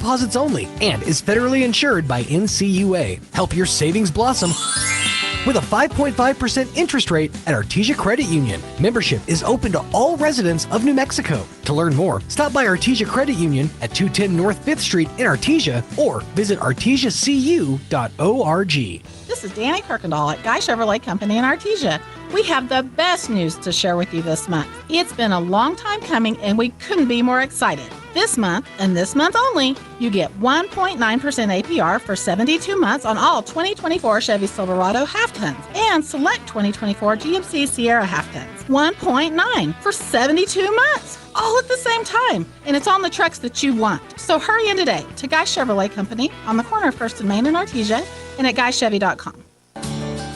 deposits only and is federally insured by NCUA. Help your savings blossom with a 5.5% interest rate at Artesia Credit Union. Membership is open to all residents of New Mexico. To learn more, stop by Artesia Credit Union at 210 North 5th Street in Artesia or visit artesiacu.org. This is Danny Kirkendall at Guy Chevrolet Company in Artesia. We have the best news to share with you this month. It's been a long time coming and we couldn't be more excited. This month, and this month only, you get 1.9% APR for 72 months on all 2024 Chevy Silverado half-tons and select 2024 GMC Sierra half-tons. 1.9 for 72 months, all at the same time. And it's on the trucks that you want. So hurry in today to Guy Chevrolet Company on the corner of 1st and Main in Artesia and at GuyChevy.com.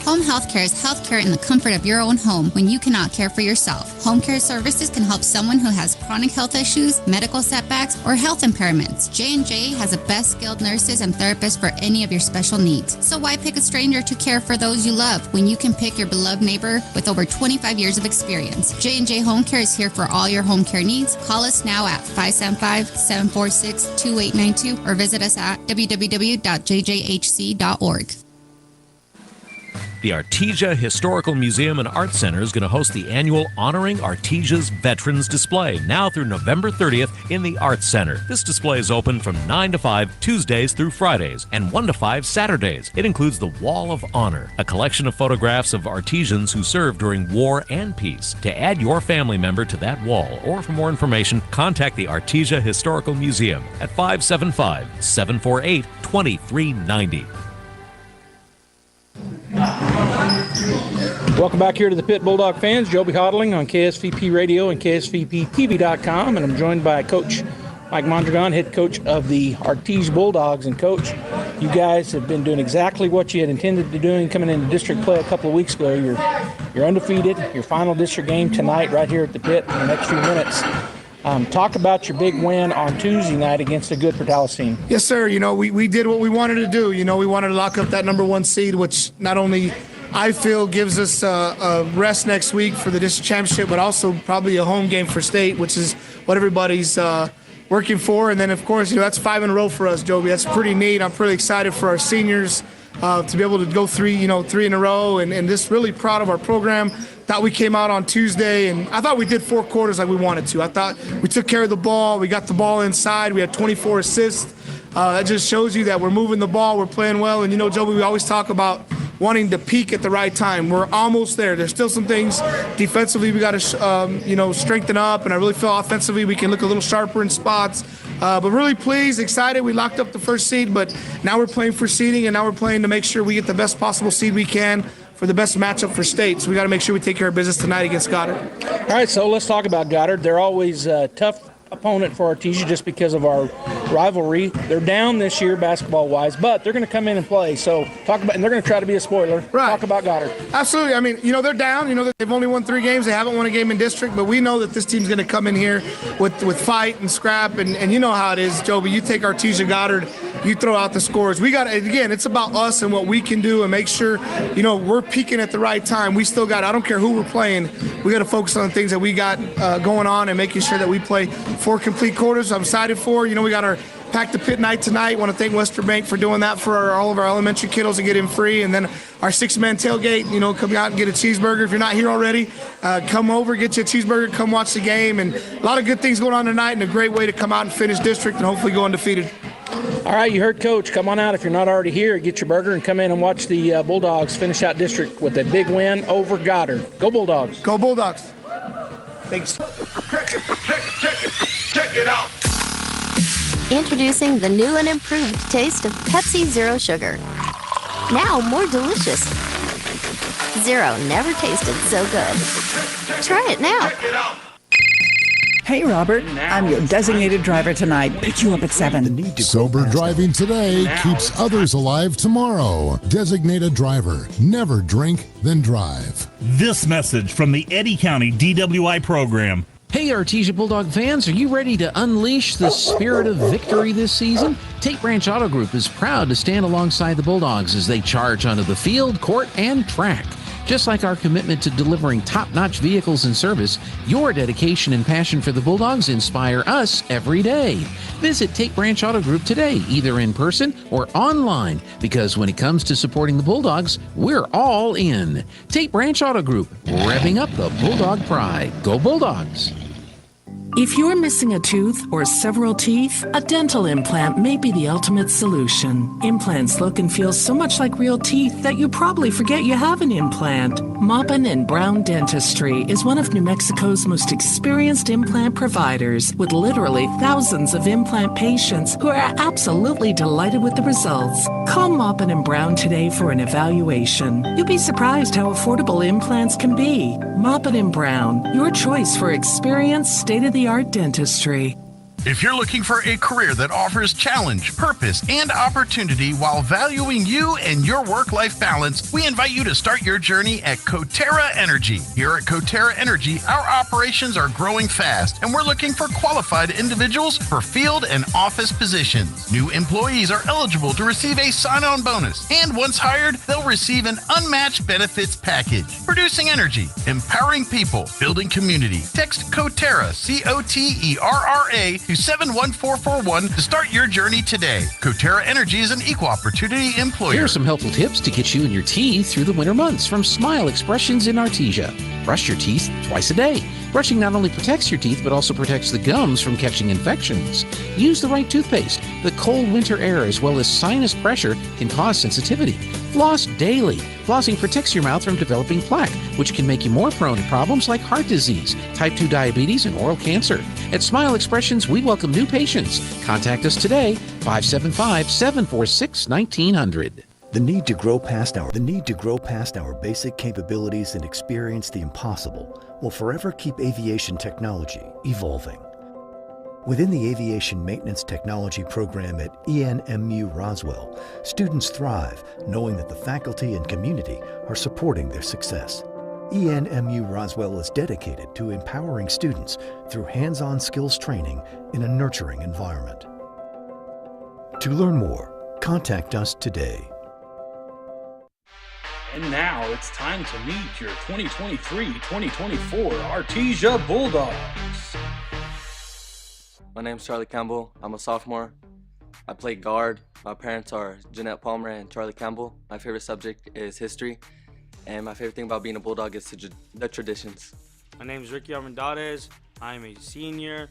Home health care is health care in the comfort of your own home when you cannot care for yourself. Home care services can help someone who has chronic health issues, medical setbacks, or health impairments. J&J has the best skilled nurses and therapists for any of your special needs. So why pick a stranger to care for those you love when you can pick your beloved neighbor with over 25 years of experience? J&J Home Care is here for all your home care needs. Call us now at 575-746-2892 or visit us at www.jjhc.org. The Artesia Historical Museum and Art Center is going to host the annual Honoring Artesia's Veterans display now through November 30th in the Art Center. This display is open from 9 to 5 Tuesdays through Fridays and 1 to 5 Saturdays. It includes the Wall of Honor, a collection of photographs of artisans who served during war and peace. To add your family member to that wall or for more information, contact the Artesia Historical Museum at 575-748-2390. Welcome back here to the Pit Bulldog fans. Joby Hodling on KSVP Radio and KSVPTV.com, and I'm joined by Coach Mike Mondragon, head coach of the Artesia Bulldogs. And Coach, you guys have been doing exactly what you had intended to do coming into district play a couple of weeks ago. You're undefeated. Your final district game tonight right here at the Pit in the next few minutes. Talk about your big win on Tuesday night against a good Portales team. Yes, sir. We did what we wanted to do. We wanted to lock up that number one seed, which not only I feel gives us a rest next week for the district championship, but also probably a home game for state, which is what everybody's working for. And then, of course, that's 5 in a row for us, Joby. That's pretty neat. I'm pretty excited for our seniors to be able to go 3 in a row, and just really proud of our program. Thought we came out on Tuesday, and I thought we did 4 quarters like we wanted to. I thought we took care of the ball. We got the ball inside. We had 24 assists. That just shows you that we're moving the ball. We're playing well. And, Joby, we always talk about wanting to peak at the right time. We're almost there. There's still some things defensively we got to, strengthen up, and I really feel offensively we can look a little sharper in spots. But really pleased, excited. We locked up the first seed, but now we're playing for seeding, and now we're playing to make sure we get the best possible seed we can for the best matchup for state. So we got to make sure we take care of business tonight against Goddard. All right, so let's talk about Goddard. They're always a tough opponent for Artesia just because of our rivalry. They're down this year basketball-wise, but they're going to come in and play. So and they're going to try to be a spoiler. Right. Talk about Goddard. Absolutely. I mean, they're down. They've only won 3 games. They haven't won a game in district, but we know that this team's going to come in here with fight and scrap, and you know how it is, Joby. You take Artesia Goddard, you throw out the scores. We got, again, it's about us and what we can do and make sure, we're peaking at the right time. We still got, I don't care who we're playing, we got to focus on the things that we got going on and making sure that we play 4 complete quarters. I'm excited for. We got our Pack the Pit night tonight. Want to thank Western Bank for doing that for all of our elementary kiddos to get in free. And then our 6-man tailgate, come out and get a cheeseburger. If you're not here already, come over, get you a cheeseburger, come watch the game. And a lot of good things going on tonight and a great way to come out and finish district and hopefully go undefeated. All right, you heard Coach. Come on out if you're not already here. Get your burger and come in and watch the Bulldogs finish out district with a big win over Goddard. Go Bulldogs. Go Bulldogs. Thanks. Check it out. Introducing the new and improved taste of Pepsi Zero Sugar. Now more delicious. Zero never tasted so good. Try it now. Hey, Robert. I'm your designated driver tonight. Pick you up at 7. Sober driving today keeps others alive tomorrow. Designated driver. Never drink, then drive. This message from the Eddy County DWI program. Hey, Artesia Bulldog fans, are you ready to unleash the spirit of victory this season? Tate Branch Auto Group is proud to stand alongside the Bulldogs as they charge onto the field, court, and track. Just like our commitment to delivering top-notch vehicles and service, your dedication and passion for the Bulldogs inspire us every day. Visit Tate Branch Auto Group today, either in person or online, because when it comes to supporting the Bulldogs, we're all in. Tate Branch Auto Group, revving up the Bulldog pride. Go Bulldogs! If you're missing a tooth or several teeth, a dental implant may be the ultimate solution. Implants look and feel so much like real teeth that you probably forget you have an implant. Maupin and Brown Dentistry is one of New Mexico's most experienced implant providers, with literally thousands of implant patients who are absolutely delighted with the results. Call Maupin and Brown today for an evaluation. You'll be surprised how affordable implants can be. Maupin and Brown, your choice for experienced, state-of-the-art dentistry. If you're looking for a career that offers challenge, purpose, and opportunity while valuing you and your work-life balance, we invite you to start your journey at Coterra Energy. Here at Coterra Energy, our operations are growing fast, and we're looking for qualified individuals for field and office positions. New employees are eligible to receive a sign-on bonus, and once hired, they'll receive an unmatched benefits package. Producing energy, empowering people, building community. Text Coterra, C-O-T-E-R-R-A, to 71441 to start your journey today. Coterra Energy is an equal opportunity employer. Here are some helpful tips to get you and your teeth through the winter months from Smile Expressions in Artesia. Brush your teeth twice a day. Brushing not only protects your teeth, but also protects the gums from catching infections. Use the right toothpaste. The cold winter air as well as sinus pressure can cause sensitivity. Floss daily. Flossing protects your mouth from developing plaque, which can make you more prone to problems like heart disease, type 2 diabetes, and oral cancer. At Smile Expressions, we welcome new patients. Contact us today, 575-746-1900. The need to grow past our basic capabilities and experience the impossible will forever keep aviation technology evolving. Within the Aviation Maintenance Technology program at ENMU Roswell, students thrive knowing that the faculty and community are supporting their success. ENMU Roswell is dedicated to empowering students through hands-on skills training in a nurturing environment. To learn more, contact us today. And now it's time to meet your 2023-2024 Artesia Bulldogs. My name's Charlie Campbell. I'm a sophomore. I play guard. My parents are Jeanette Palmer and Charlie Campbell. My favorite subject is history. And my favorite thing about being a Bulldog is the traditions. My name is Ricky Armendariz. I'm a senior.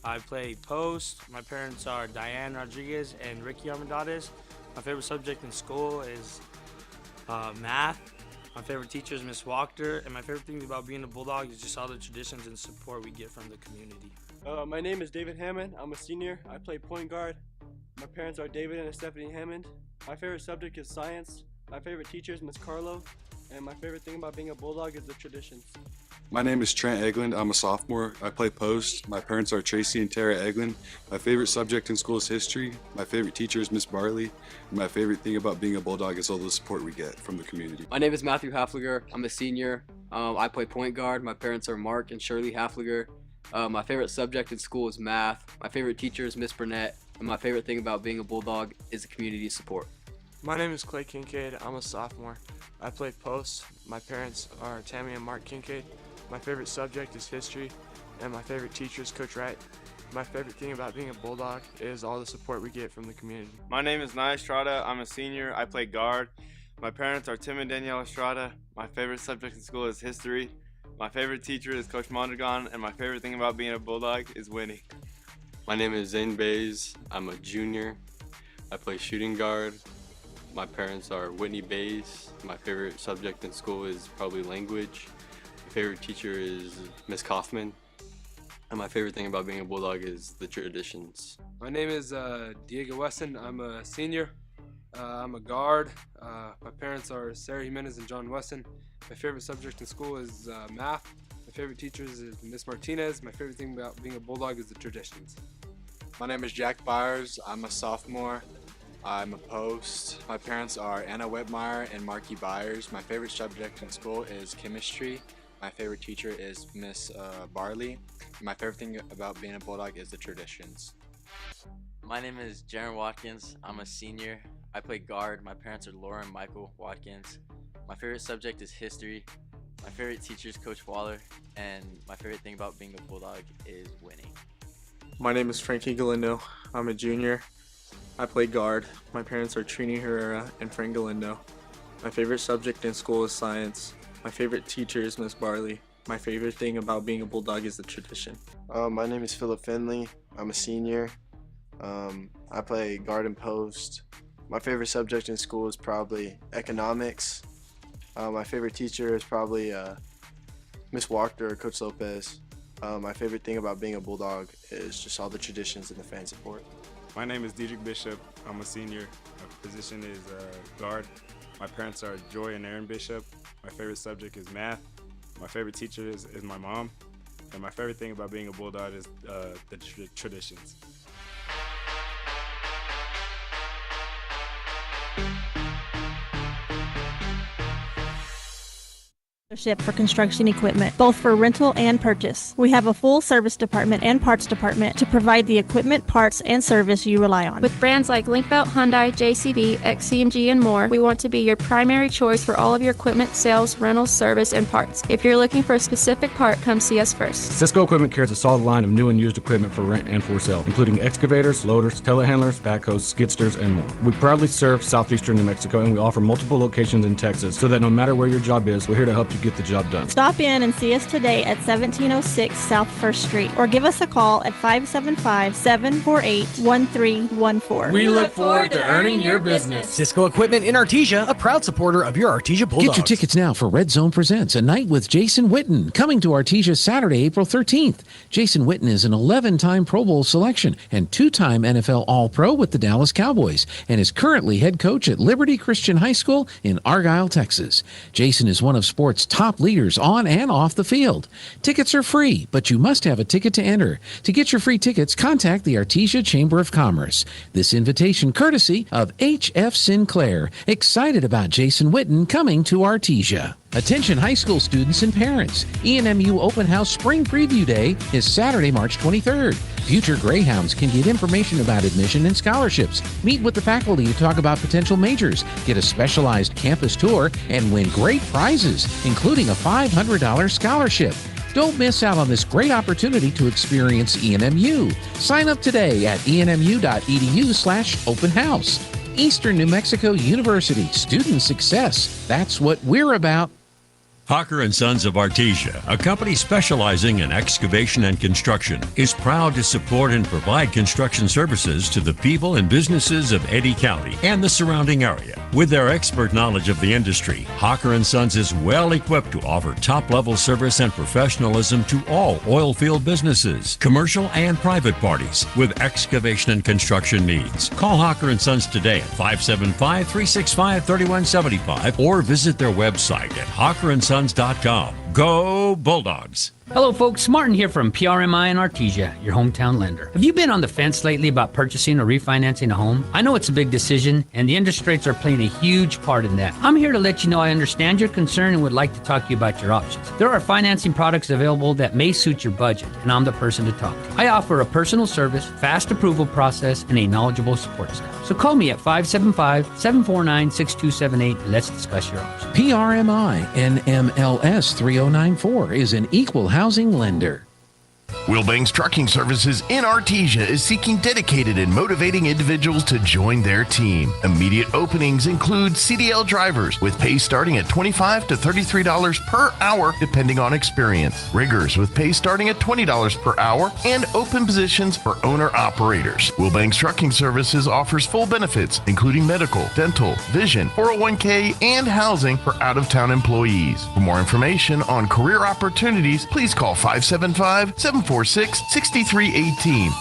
I play post. My parents are Diane Rodriguez and Ricky Armendariz. My favorite subject in school is math. My favorite teacher is Miss Wachter. And my favorite thing about being a Bulldog is just all the traditions and support we get from the community. My name is David Hammond. I'm a senior. I play point guard. My parents are David and Stephanie Hammond. My favorite subject is science. My favorite teacher is Miss Carlo. And my favorite thing about being a Bulldog is the traditions. My name is Trent Eglund. I'm a sophomore. I play post. My parents are Tracy and Tara Eglund. My favorite subject in school is history. My favorite teacher is Miss Barley. And my favorite thing about being a Bulldog is all the support we get from the community. My name is Matthew Hafliger. I'm a senior. I play point guard. My parents are Mark and Shirley Hafliger. My favorite subject in school is math. My favorite teacher is Miss Burnett. And my favorite thing about being a Bulldog is the community support. My name is Clay Kincaid. I'm a sophomore. I play post. My parents are Tammy and Mark Kincaid. My favorite subject is history, and my favorite teacher is Coach Wright. My favorite thing about being a Bulldog is all the support we get from the community. My name is Nia Estrada. I'm a senior. I play guard. My parents are Tim and Danielle Estrada. My favorite subject in school is history. My favorite teacher is Coach Mondragon, and my favorite thing about being a Bulldog is winning. My name is Zane Bays. I'm a junior. I play shooting guard. My parents are Whitney Bays. My favorite subject in school is probably language. My favorite teacher is Miss Kaufman. And my favorite thing about being a Bulldog is the traditions. My name is Diego Weston. I'm a senior. I'm a guard. My parents are Sarah Jimenez and John Weston. My favorite subject in school is math. My favorite teachers is Miss Martinez. My favorite thing about being a Bulldog is the traditions. My name is Jack Byers. I'm a sophomore. I'm a post. My parents are Anna Whitmire and Marky Byers. My favorite subject in school is chemistry. My favorite teacher is Miss Barley. My favorite thing about being a Bulldog is the traditions. My name is Jaron Watkins. I'm a senior. I play guard. My parents are Laura and Michael Watkins. My favorite subject is history. My favorite teacher is Coach Waller, and my favorite thing about being a Bulldog is winning. My name is Frankie Galindo. I'm a junior. I play guard. My parents are Trini Herrera and Frank Galindo. My favorite subject in school is science. My favorite teacher is Miss Barley. My favorite thing about being a Bulldog is the tradition. My name is Philip Finley. I'm a senior. I play guard and post. My favorite subject in school is probably economics. My favorite teacher is probably Miss Walker or Coach Lopez. My favorite thing about being a Bulldog is just all the traditions and the fan support. My name is Diedrich Bishop. I'm a senior. My position is guard. My parents are Joy and Aaron Bishop. My favorite subject is math. My favorite teacher is my mom. And my favorite thing about being a Bulldog is the traditions. For construction equipment, both for rental and purchase. We have a full service department and parts department to provide the equipment, parts, and service you rely on. With brands like Linkbelt, Hyundai, JCB, XCMG, and more, we want to be your primary choice for all of your equipment, sales, rentals, service, and parts. If you're looking for a specific part, come see us first. Cisco Equipment carries a solid line of new and used equipment for rent and for sale, including excavators, loaders, telehandlers, backhoes, skidsters, and more. We proudly serve southeastern New Mexico, and we offer multiple locations in Texas, so that no matter where your job is, we're here to help you get the job done. Stop in and see us today at 1706 South 1st Street or give us a call at 575-748-1314. We look forward to earning your business. Cisco Equipment in Artesia, a proud supporter of your Artesia Bulldogs. Get your tickets now for Red Zone Presents A Night with Jason Witten, coming to Artesia Saturday, April 13th. Jason Witten is an 11-time Pro Bowl selection and 2-time NFL All-Pro with the Dallas Cowboys and is currently head coach at Liberty Christian High School in Argyle, Texas. Jason is one of sports' top leaders on and off the field. Tickets are free, but you must have a ticket to enter. To get your free tickets, contact the Artesia Chamber of Commerce. This invitation courtesy of H.F. Sinclair. Excited about Jason Witten coming to Artesia. Attention high school students and parents. ENMU Open House Spring Preview Day is Saturday, March 23rd. Future Greyhounds can get information about admission and scholarships, meet with the faculty to talk about potential majors, get a specialized campus tour, and win great prizes, including a $500 scholarship. Don't miss out on this great opportunity to experience ENMU. Sign up today at enmu.edu/open house. Eastern New Mexico University, student success. That's what we're about. Hawker & Sons of Artesia, a company specializing in excavation and construction, is proud to support and provide construction services to the people and businesses of Eddy County and the surrounding area. With their expert knowledge of the industry, Hawker & Sons is well equipped to offer top-level service and professionalism to all oil field businesses, commercial and private parties with excavation and construction needs. Call Hawker & Sons today at 575-365-3175 or visit their website at hawkerandsons.com. Go Bulldogs! Hello folks, Martin here from PRMI in Artesia, your hometown lender. Have you been on the fence lately about purchasing or refinancing a home? I know it's a big decision, and the interest rates are playing a huge part in that. I'm here to let you know I understand your concern and would like to talk to you about your options. There are financing products available that may suit your budget, and I'm the person to talk to. I offer a personal service, fast approval process, and a knowledgeable support staff. So call me at 575-749-6278 and let's discuss your options. PRMI NMLS 3094 is an equal housing lender. Wilbanks Trucking Services in Artesia is seeking dedicated and motivating individuals to join their team. Immediate openings include CDL drivers with pay starting at $25 to $33 per hour depending on experience. Riggers with pay starting at $20 per hour and open positions for owner-operators. Wilbanks Trucking Services offers full benefits including medical, dental, vision, 401k, and housing for out-of-town employees. For more information on career opportunities, please call 575-746-6318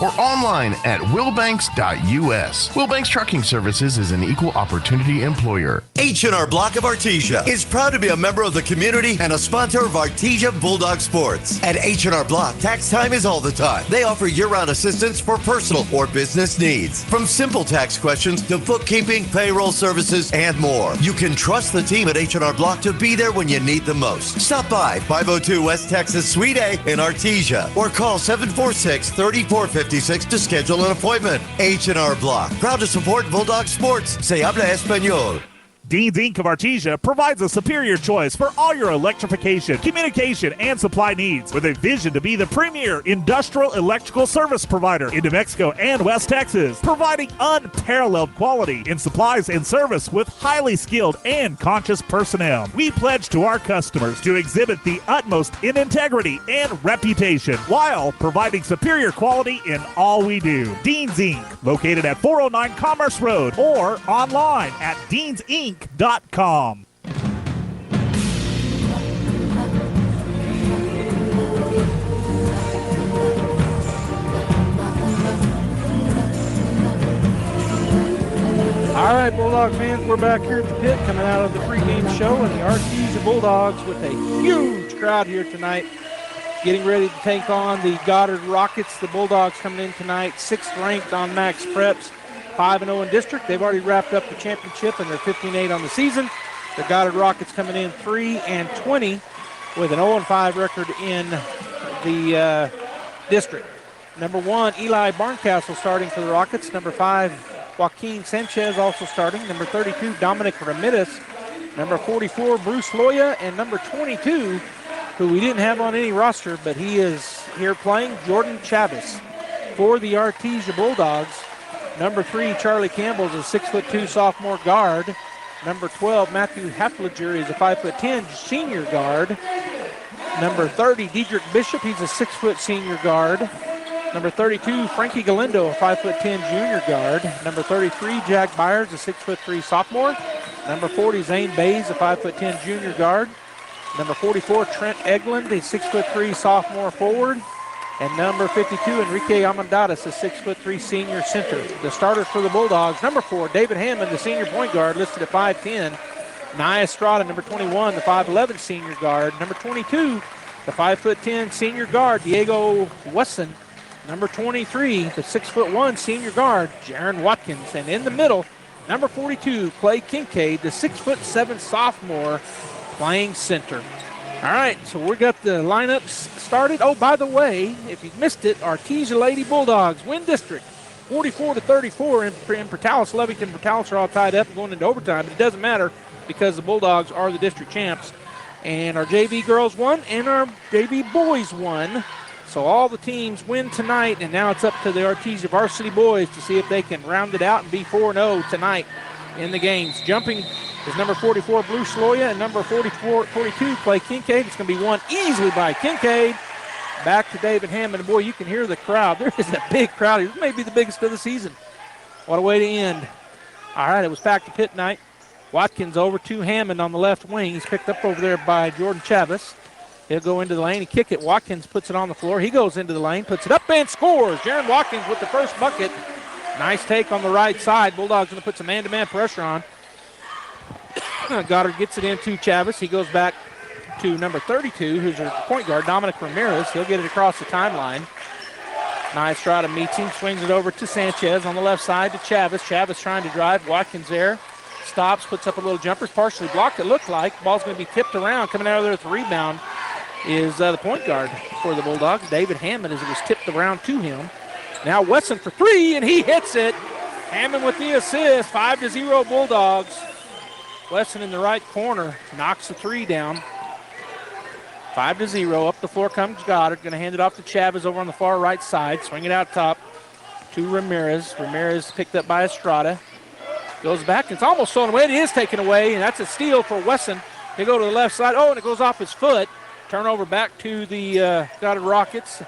or online at wilbanks.us. Wilbanks Trucking Services is an equal opportunity employer. H&R Block of Artesia is proud to be a member of the community and a sponsor of Artesia Bulldog Sports. At H&R Block, tax time is all the time. They offer year-round assistance for personal or business needs. From simple tax questions to bookkeeping, payroll services, and more. You can trust the team at H&R Block to be there when you need them most. Stop by 502 West Texas Suite A in Artesia or call 746-3456 to schedule an appointment. H&R Block, proud to support Bulldog Sports. Se habla español. Dean's Inc. of Artesia provides a superior choice for all your electrification, communication, and supply needs with a vision to be the premier industrial electrical service provider in New Mexico and West Texas, providing unparalleled quality in supplies and service with highly skilled and conscious personnel. We pledge to our customers to exhibit the utmost in integrity and reputation while providing superior quality in all we do. Dean's Inc., located at 409 Commerce Road or online at deansinc.com. All right, Bulldog fans, we're back here at the pit coming out of the pregame show, and the Artesia Bulldogs with a huge crowd here tonight getting ready to take on the Goddard Rockets. The Bulldogs coming in tonight 6th ranked on Max Preps, 5-0 in district. They've already wrapped up the championship, and they're 15-8 on the season. The Goddard Rockets coming in 3-20 with an 0-5 record in the district. Number 1, Eli Barncastle starting for the Rockets. Number 5, Joaquin Sanchez also starting. Number 32, Dominic Ramirez. Number 44, Bruce Loya. And number 22, who we didn't have on any roster, but he is here playing, Jordan Chavez. For the Artesia Bulldogs, number 3, Charlie Campbell is a 6'2" sophomore guard. Number 12, Matthew Hafliger is a 5'10" senior guard. Number 30, Diedrich Bishop, he's a 6' senior guard. Number 32, Frankie Galindo, a 5'10" junior guard. Number 33, Jack Byers, a 6'3" sophomore. Number 40, Zane Bays, a 5'10" junior guard. Number 44, Trent Eglund, a 6'3" sophomore forward. And number 52, Enrique Amandadas, a 6'3" senior center. The starters for the Bulldogs, number 4, David Hammond, the senior point guard, listed at 5'10". Nia Estrada, number 21, the 5'11" senior guard. Number 22, the 5'10" senior guard, Diego Wesson. Number 23, the 6'1" senior guard, Jaron Watkins. And in the middle, number 42, Clay Kincaid, the 6'7" sophomore, playing center. All right, so we got the lineups started. Oh, by the way, if you missed it, Artesia Lady Bulldogs win district 44-34 in Portales. Levington and Portales are all tied up and going into overtime, but it doesn't matter because the Bulldogs are the district champs. And our JV girls won and our JV boys won. So all the teams win tonight, and now it's up to the Artesia varsity boys to see if they can round it out and be 4-0 tonight in the games. Jumping is number 44, Bruce Loya, and number 42, Clay Kincaid. It's going to be won easily by Kincaid. Back to David Hammond. And boy, you can hear the crowd. There is a big crowd here. This may be the biggest of the season. What a way to end. All right, it was back to pit night. Watkins over to Hammond on the left wing. He's picked up over there by Jordan Chavez. He'll go into the lane and kick it. Watkins puts it on the floor. He goes into the lane, puts it up and scores. Jaron Watkins with the first bucket. Nice take on the right side. Bulldogs going to put some man-to-man pressure on. Goddard gets it into Chavez. He goes back to number 32, who's their point guard, Dominic Ramirez. He'll get it across the timeline. Nice Estrada meets him, swings it over to Sanchez on the left side to Chavez. Chavez trying to drive. Watkins there. Stops, puts up a little jumper. Partially blocked, it looked like. Ball's going to be tipped around. Coming out of there with the rebound is the point guard for the Bulldogs, David Hammond, as it was tipped around to him. Now Wesson for 3, and he hits it. Hammond with the assist. 5-0 Bulldogs. Wesson in the right corner knocks the 3 down. 5-0. Up the floor comes Goddard. Going to hand it off to Chavez over on the far right side. Swing it out top to Ramirez. Ramirez picked up by Estrada. Goes back. It's almost stolen away. It is taken away, and that's a steal for Wesson. They go to the left side. Oh, and it goes off his foot. Turnover back to the Goddard Rockets.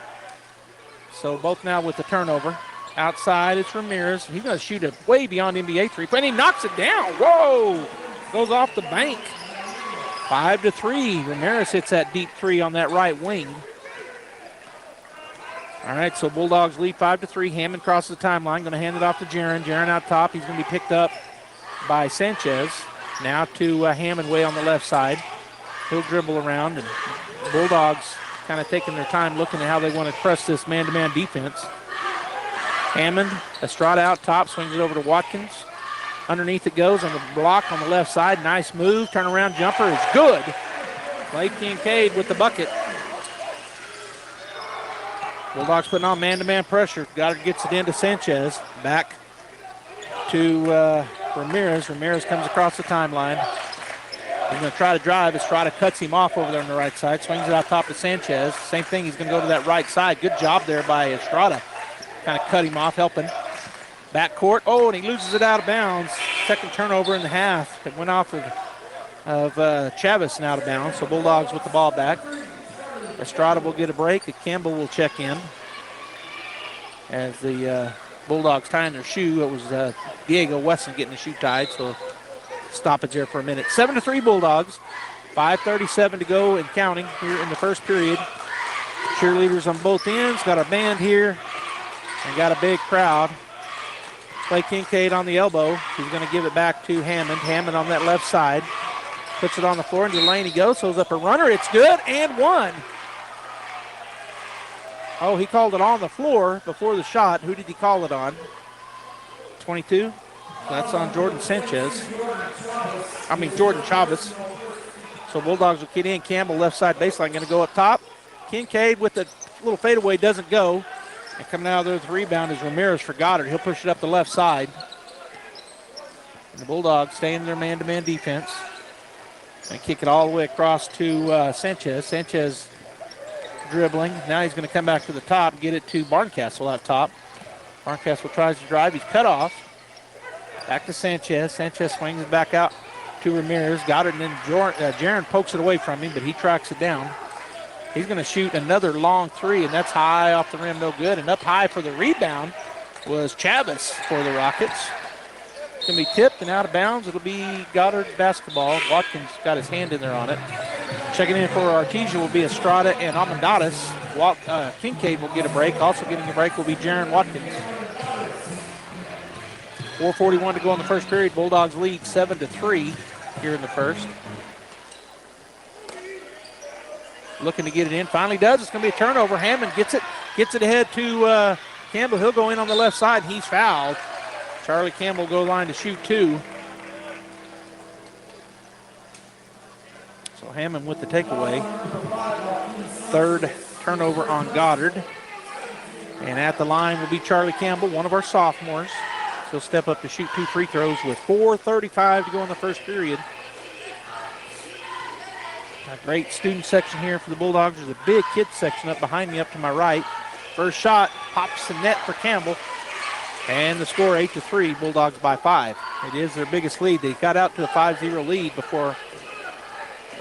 So both now with the turnover. Outside, it's Ramirez. He's going to shoot it way beyond NBA three. And he knocks it down. Whoa! Goes off the bank. 5-3. Ramirez hits that deep 3 on that right wing. All right, so Bulldogs lead 5-3. Hammond crosses the timeline. Going to hand it off to Jaron. Jaron out top. He's going to be picked up by Sanchez. Now to Hammond way on the left side. He'll dribble around, and Bulldogs kind of taking their time looking at how they want to press this man-to-man defense. Hammond, Estrada out top, swings it over to Watkins. Underneath it goes on the block on the left side. Nice move. Turnaround jumper is good. Clay Kincaid with the bucket. Bulldogs putting on man-to-man pressure. Goddard gets it into Sanchez. Back to Ramirez. Ramirez comes across the timeline. He's going to try to drive. Estrada cuts him off over there on the right side. Swings it out top to Sanchez. Same thing. He's going to go to that right side. Good job there by Estrada. Kind of cut him off, helping. Backcourt. Oh, and he loses it out of bounds. Second turnover in the half. It went off of Chavez and out of bounds. So Bulldogs with the ball back. Estrada will get a break. Campbell will check in. As the Bulldogs tying their shoe, it was Diego Wesson getting the shoe tied. So stoppage there for a minute. 7-3 Bulldogs. 5:37 to go and counting here in the first period. Cheerleaders on both ends. Got a band here and got a big crowd. Clay Kincaid on the elbow. He's going to give it back to Hammond. Hammond on that left side. Puts it on the floor. Into the lane he goes. Throws up a runner. It's good and one. Oh, he called it on the floor before the shot. Who did he call it on? 22? That's on Jordan Chavez. So Bulldogs will get in. Campbell left side baseline going to go up top. Kincaid with the little fadeaway doesn't go. And coming out of there with the rebound is Ramirez for Goddard. He'll push it up the left side. And the Bulldogs stay in their man-to-man defense. And kick it all the way across to Sanchez. Sanchez dribbling. Now he's going to come back to the top and get it to Barncastle out top. Barncastle tries to drive. He's cut off. Back to Sanchez. Sanchez swings it back out to Ramirez. Goddard, and then Jaron pokes it away from him, but he tracks it down. He's going to shoot another long three, and that's high off the rim, no good. And up high for the rebound was Chavez for the Rockets. It's going to be tipped and out of bounds. It'll be Goddard basketball. Watkins got his hand in there on it. Checking in for Artesia will be Estrada and Amandadas. Kincaid will get a break. Also getting a break will be Jaron Watkins. 4:41 to go in the first period. Bulldogs lead 7-3 here in the first. Looking to get it in. Finally does. It's going to be a turnover. Hammond gets it ahead to Campbell. He'll go in on the left side. He's fouled. Charlie Campbell will go line to shoot two. So Hammond with the takeaway. Third turnover on Goddard. And at the line will be Charlie Campbell, one of our sophomores. He'll step up to shoot two free throws with 4:35 to go in the first period. A great student section here for the Bulldogs. There's a big kids section up behind me up to my right. First shot pops the net for Campbell. And the score 8-3, Bulldogs by 5. It is their biggest lead. They got out to a 5-0 lead before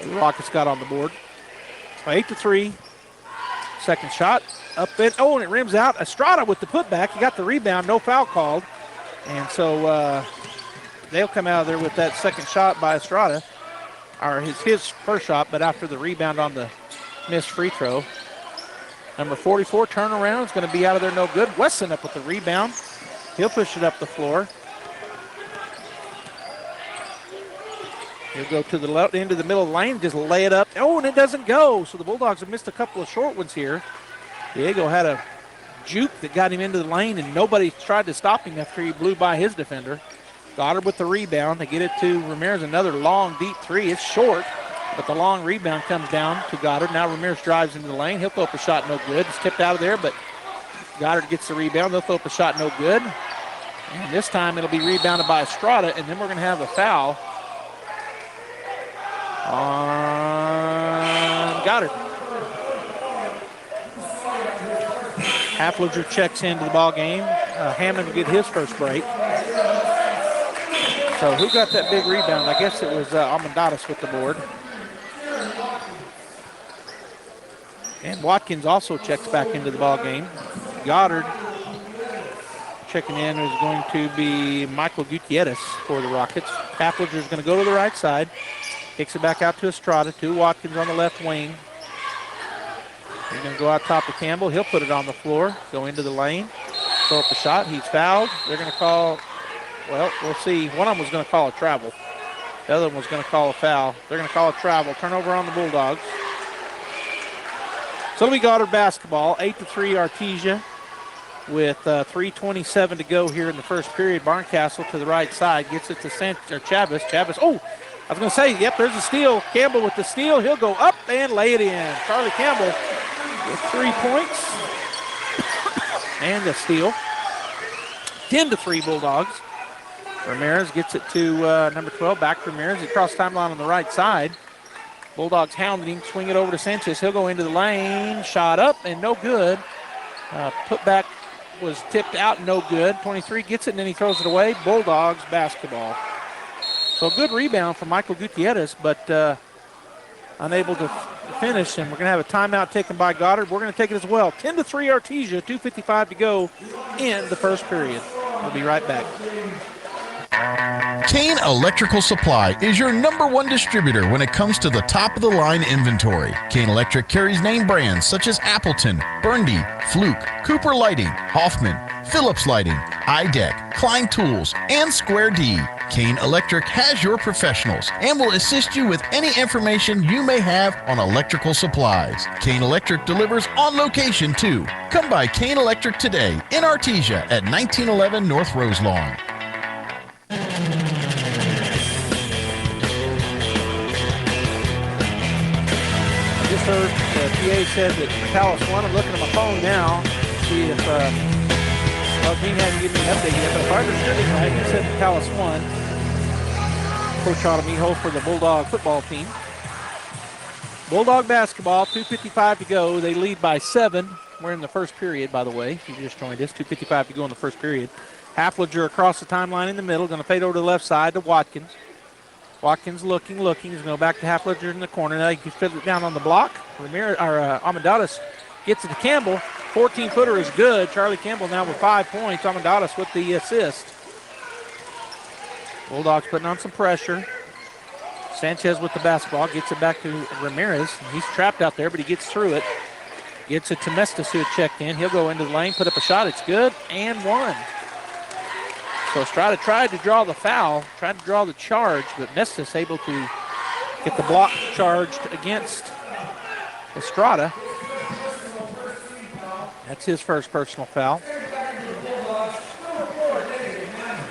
the Rockets got on the board. So 8-3. Second shot up in. Oh, and it rims out. Estrada with the putback. He got the rebound. No foul called. And so they'll come out of there with that second shot by Estrada. Or his first shot, but after the rebound on the missed free throw. Number 44, turnaround, is going to be out of there no good. Wesson up with the rebound. He'll push it up the floor. He'll go to the left into the middle of the lane, just lay it up. Oh, and it doesn't go. So the Bulldogs have missed a couple of short ones here. Diego had a juke that got him into the lane, and nobody tried to stop him after he blew by his defender. Goddard with the rebound. They get it to Ramirez. Another long, deep three. It's short, but the long rebound comes down to Goddard. Now Ramirez drives into the lane. He'll throw up a shot, no good. It's tipped out of there, but Goddard gets the rebound. They'll throw up a shot, no good. And this time it'll be rebounded by Estrada, and then we're going to have a foul on Goddard. Haflinger checks into the ball game. Hammond will get his first break. So who got that big rebound? I guess it was Amandadas with the board. And Watkins also checks back into the ball game. Goddard checking in is going to be Michael Gutierrez for the Rockets. Haflinger is going to go to the right side. Kicks it back out to Estrada. To Watkins on the left wing. He's going to go out top to Campbell. He'll put it on the floor. Go into the lane. Throw up the shot. He's fouled. They're going to call... Well, we'll see. One of them was going to call a travel. The other one was going to call a foul. They're going to call a travel. Turnover on the Bulldogs. So it'll be Goddard basketball. 8-3 Artesia with 3:27 to go here in the first period. Barncastle to the right side. Gets it to Chavez. Chavez. Oh, I was going to say, yep, there's a steal. Campbell with the steal. He'll go up and lay it in. Charlie Campbell with 3 points. And a steal. 10-3 Bulldogs. Ramirez gets it to number 12, back to Ramirez. Across timeline on the right side. Bulldogs hounding him, swing it over to Sanchez. He'll go into the lane, shot up and no good. Put back was tipped out, no good. 23 gets it and then he throws it away. Bulldogs basketball. So a good rebound from Michael Gutierrez, but unable to finish, and we're going to have a timeout taken by Goddard. We're going to take it as well. 10-3 Artesia, 2:55 to go in the first period. We'll be right back. Kane Electrical Supply is your #1 distributor when it comes to the top-of-the-line inventory. Kane Electric carries name brands such as Appleton, Burndy, Fluke, Cooper Lighting, Hoffman, Phillips Lighting, iDeck, Klein Tools, and Square D. Kane Electric has your professionals and will assist you with any information you may have on electrical supplies. Kane Electric delivers on location too. Come by Kane Electric today in Artesia at 1911 North Roselawn. I just heard the PA said that Palace won. I'm looking at my phone now to see if Dean hadn't given me an update yet, but if I understood it right, he said that Palace won. Coach Automijo for the Bulldog football team. Bulldog basketball, 2:55 to go. They lead by 7. We're in the first period, by the way. If you just joined us, 2:55 to go in the first period. Halfledger across the timeline in the middle, going to fade over to the left side to Watkins. Watkins looking. He's going to go back to Halfledger in the corner. Now he can fit it down on the block. Amendadas gets it to Campbell. 14-footer is good. Charlie Campbell now with 5 points. Amendadas with the assist. Bulldogs putting on some pressure. Sanchez with the basketball. Gets it back to Ramirez. He's trapped out there, but he gets through it. Gets it to Mestis, who had checked in. He'll go into the lane, put up a shot. It's good, and one. So Estrada tried to draw the foul, tried to draw the charge, but Mestis able to get the block charged against Estrada. That's his first personal foul.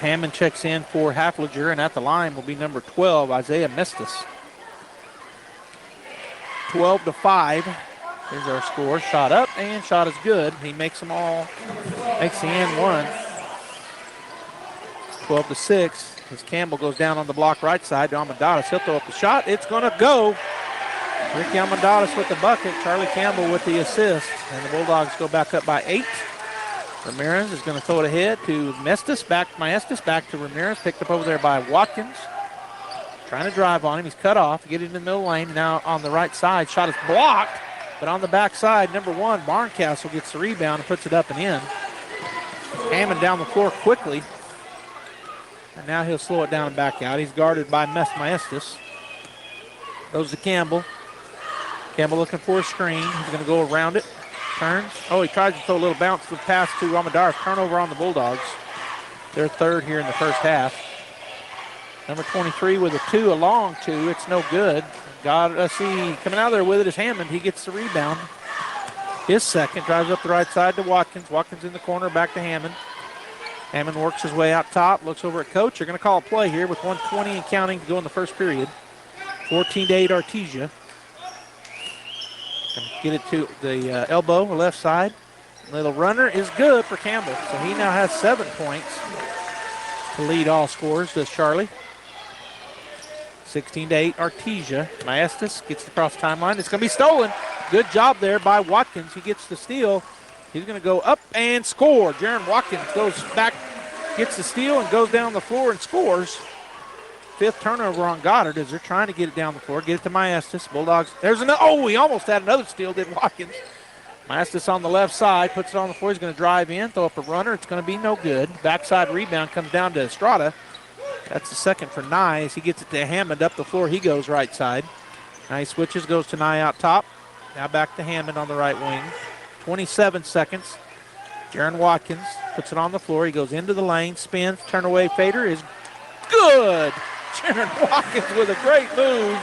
Hammond checks in for Halfledger, and at the line will be number 12, Isaiah Mestis. 12-5. Here's our score. Shot up, and shot is good. He makes them all, makes the and one. 12-6. As Campbell goes down on the block right side to Amendadas. He'll throw up the shot. It's going to go. Ricky Amendadas with the bucket. Charlie Campbell with the assist. And the Bulldogs go back up by 8. Ramirez is going to throw it ahead to Mestis. Back to Ramirez. Picked up over there by Watkins. Trying to drive on him. He's cut off. Get it in the middle lane. Now on the right side. Shot is blocked. But on the backside, number 1, Barncastle gets the rebound and puts it up and in. Hammond down the floor quickly. And now he'll slow it down and back out. He's guarded by Maestas. Goes to Campbell. Campbell looking for a screen. He's going to go around it. Turns. Oh, he tries to throw a little bounce to the pass to Amendadas. Turnover on the Bulldogs. They're third here in the first half. Number 23 with a 2, a long 2. It's no good. Let's see, coming out there with it is Hammond. He gets the rebound. His second. Drives up the right side to Watkins. Watkins in the corner, back to Hammond. Hammond works his way out top, looks over at coach. They're going to call a play here with 1:20 and counting to go in the first period. 14-8 Artesia. Going to get it to the elbow, left side. Little runner is good for Campbell. So he now has 7 points to lead all scorers, does Charlie. 16-8 Artesia. Maestas gets across the timeline. It's going to be stolen. Good job there by Watkins. He gets the steal. He's going to go up and score. Jaron Watkins goes back, gets the steal, and goes down the floor and scores. 5th turnover on Goddard as they're trying to get it down the floor. Get it to Maestas. Bulldogs. There's another. Oh, he almost had another steal, did Watkins. Maestas on the left side, puts it on the floor. He's going to drive in, throw up a runner. It's going to be no good. Backside rebound comes down to Estrada. That's the second for Nye. As he gets it to Hammond up the floor, he goes right side. Now he switches, goes to Nye out top. Now back to Hammond on the right wing. 27 seconds. Jaron Watkins puts it on the floor. He goes into the lane, spins, turn away fader is good. Jaron Watkins with a great move.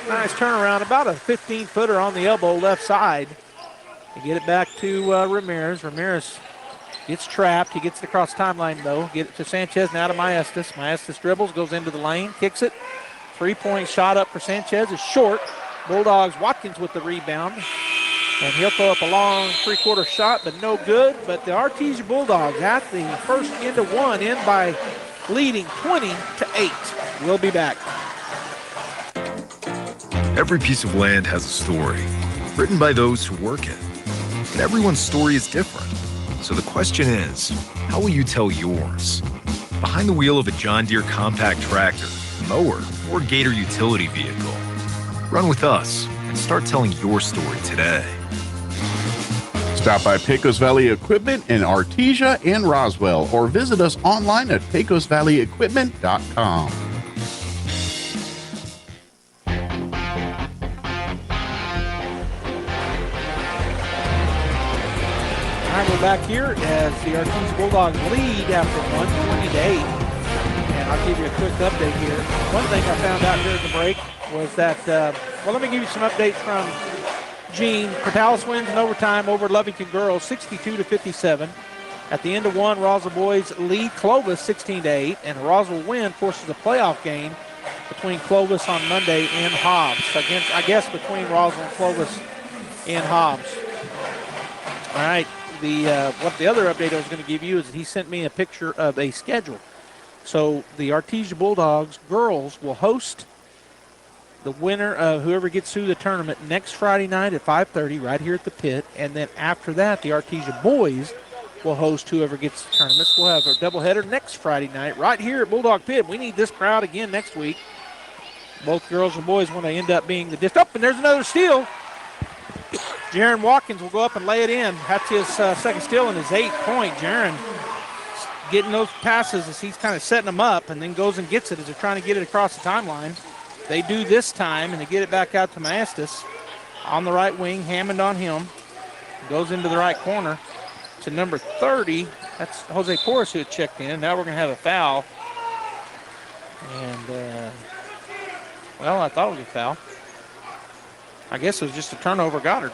Nice turnaround, about a 15-footer on the elbow left side. They get it back to Ramirez. Ramirez gets trapped. He gets it across the timeline, though. Get it to Sanchez, now to Maestas. Maestas dribbles, goes into the lane, kicks it. 3-point shot up for Sanchez is short. Bulldogs, Watkins with the rebound. And he'll throw up a long 3-quarter shot, but no good. But the Artesia Bulldogs at the first end of one, in by leading 20-8. We'll be back. Every piece of land has a story, written by those who work it. And everyone's story is different. So the question is, how will you tell yours? Behind the wheel of a John Deere compact tractor, mower, or Gator utility vehicle. Run with us and start telling your story today. Stop by Pecos Valley Equipment in Artesia and Roswell, or visit us online at pecosvalleyequipment.com. All right, we're back here as the Artesia Bulldogs lead after 120-8. And I'll give you a quick update here. One thing I found out during the break was that, well, let me give you some updates from Gene. Portales wins in overtime over Lovington Girls, 62-57. At the end of one, Roswell boys lead Clovis 16-8, and a Roswell win forces a playoff game between Clovis on Monday and Hobbs. Against, I guess, between Roswell and Clovis in Hobbs. All right, what the other update I was going to give you is that he sent me a picture of a schedule. So the Artesia Bulldogs girls will host the winner of whoever gets through the tournament next Friday night at 5:30 right here at the pit. And then after that, the Artesia boys will host whoever gets the tournaments. We'll have our doubleheader next Friday night right here at Bulldog Pit. We need this crowd again next week. Both girls and boys want to end up being the and there's another steal. Jaron Watkins will go up and lay it in. That's his second steal and his 8th point. Jaron getting those passes as he's kind of setting them up and then goes and gets it as they're trying to get it across the timeline. They do this time, and they get it back out to Maestas on the right wing. Hammond on him. Goes into the right corner to number 30. That's Jose Porras who had checked in. Now we're going to have a foul. And, well, I thought it was a foul. I guess it was just a turnover, Goddard.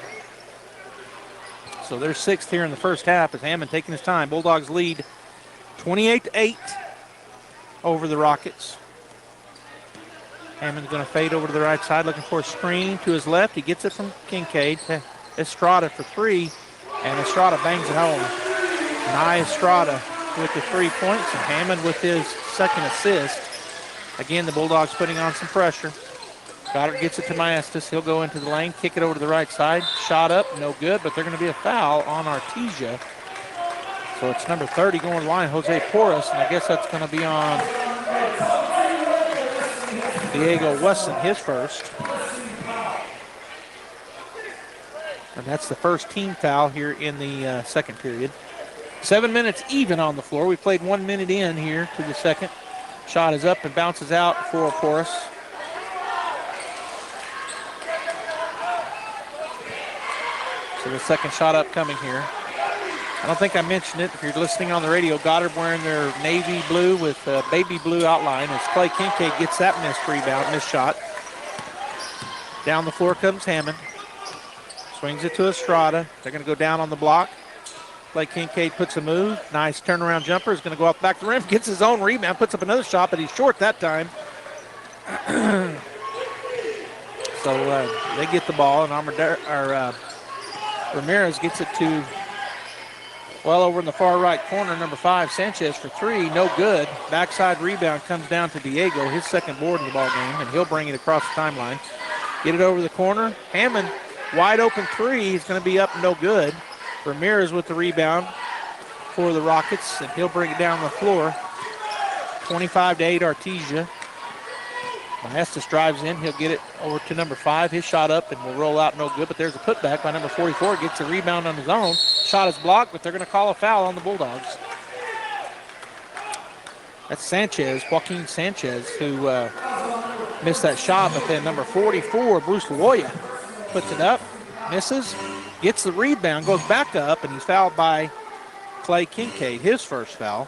So they're 6th here in the first half as Hammond taking his time. Bulldogs lead 28-8 over the Rockets. Hammond's going to fade over to the right side, looking for a screen to his left. He gets it from Kincaid. Estrada for 3, and Estrada bangs it home. Nye Estrada with the 3 points, and Hammond with his second assist. Again, the Bulldogs putting on some pressure. Goddard gets it to Maestas. He'll go into the lane, kick it over to the right side. Shot up, no good, but they're going to be a foul on Artesia. So it's number 30 going to the line, Jose Porras, and I guess that's going to be on Diego Wesson, his first. And that's the first team foul here in the second period. 7 minutes even on the floor. We played 1 minute in here to the second. Shot is up and bounces out for Porras. So the second shot up coming here. I don't think I mentioned it. If you're listening on the radio, Goddard wearing their navy blue with baby blue outline as Clay Kincaid gets that missed shot. Down the floor comes Hammond. Swings it to Estrada. They're going to go down on the block. Clay Kincaid puts a move. Nice turnaround jumper. Is going to go off the back of the rim. Gets his own rebound. Puts up another shot, but he's short that time. So they get the ball, and Ramirez gets it to well over in the far right corner, number 5, Sanchez for 3, no good. Backside rebound comes down to Diego, his second board in the ball game, and he'll bring it across the timeline. Get it over the corner. Hammond, wide open 3, he's going to be up, no good. Ramirez with the rebound for the Rockets, and he'll bring it down the floor. 25-8 Artesia. Maestas drives in. He'll get it over to number 5. His shot up and will roll out, no good. But there's a putback by number 44. Gets a rebound on his own. Shot is blocked, but they're going to call a foul on the Bulldogs. That's Sanchez, Joaquin Sanchez, who missed that shot. But then number 44, Bruce Loya, puts it up, misses, gets the rebound, goes back up, and he's fouled by Clay Kincaid, his first foul.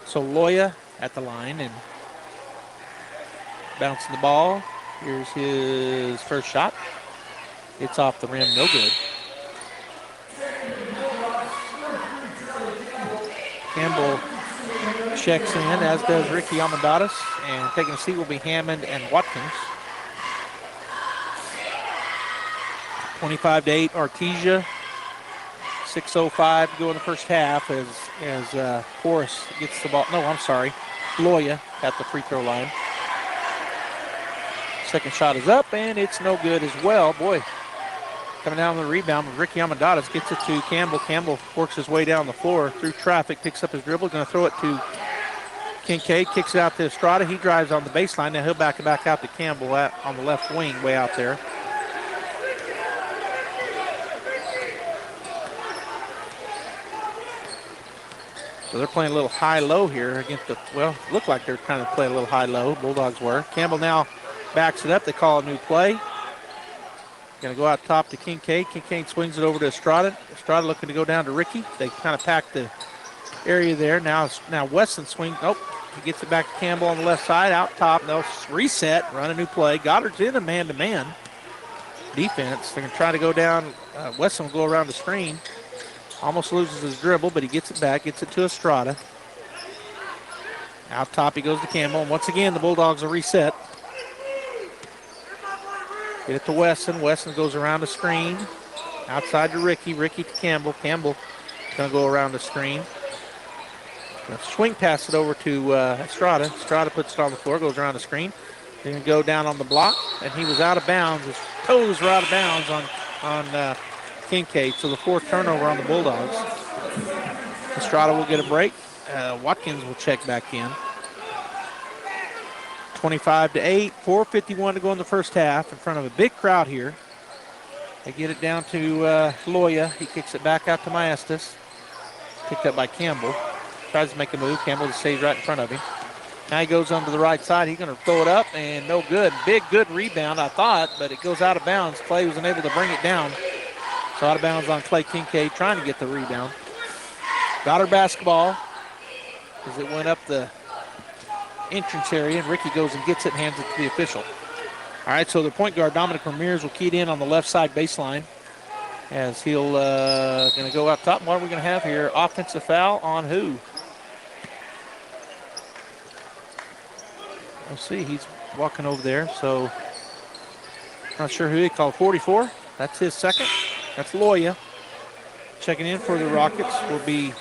So Loya at the line and bouncing the ball. Here's his first shot. It's off the rim, no good. Campbell checks in, as does Ricky Amadotis, and taking a seat will be Hammond and Watkins. 25-8 Artesia. 6:05 to go in the first half as Porras gets the ball. No, I'm sorry. Loya at the free throw line. Second shot is up, and it's no good as well. Boy, coming down with the rebound, Ricky Amadadas gets it to Campbell. Campbell works his way down the floor through traffic, picks up his dribble, going to throw it to Kincaid, kicks it out to Estrada. He drives on the baseline. Now he'll back it back out to Campbell on the left wing, way out there. So they're playing a little high-low here against the, well, looked like they're kind of playing a little high-low. Bulldogs were. Campbell now backs it up. They call a new play. Going to go out top to Kincaid. Kincaid swings it over to Estrada. Estrada looking to go down to Ricky. They kind of pack the area there. Now Weston swings. Nope. He gets it back to Campbell on the left side. Out top. They'll reset. Run a new play. Goddard's in a man-to-man defense. They're going to try to go down. Weston will go around the screen. Almost loses his dribble, but he gets it back. Gets it to Estrada. Out top he goes to Campbell. And once again, the Bulldogs will reset. Get it to Weston. Weston goes around the screen. Outside to Ricky. Ricky to Campbell. Campbell going to go around the screen. Gonna swing pass it over to Estrada. Estrada puts it on the floor, goes around the screen. They're going to go down on the block, and he was out of bounds. His toes were out of bounds on Kincaid. So the fourth turnover on the Bulldogs. Estrada will get a break. Watkins will check back in. 25-8, 4:51 to go in the first half in front of a big crowd here. They get it down to Loya. He kicks it back out to Maestas. Picked up by Campbell. Tries to make a move. Campbell just stays right in front of him. Now he goes onto the right side. He's going to throw it up, and no good. Big, good rebound, I thought, but it goes out of bounds. Clay was unable to bring it down. So out of bounds on Clay Kincaid, trying to get the rebound. Goddard basketball as it went up the entrance area, and Ricky goes and gets it and hands it to the official. All right, so the point guard, Dominic Ramirez, will key it in on the left side baseline as he'll going to go out top. What are we going to have here? Offensive foul on who? Let's see, he's walking over there, so not sure who he called. 44, that's his second. That's Loya. Checking in for the Rockets will be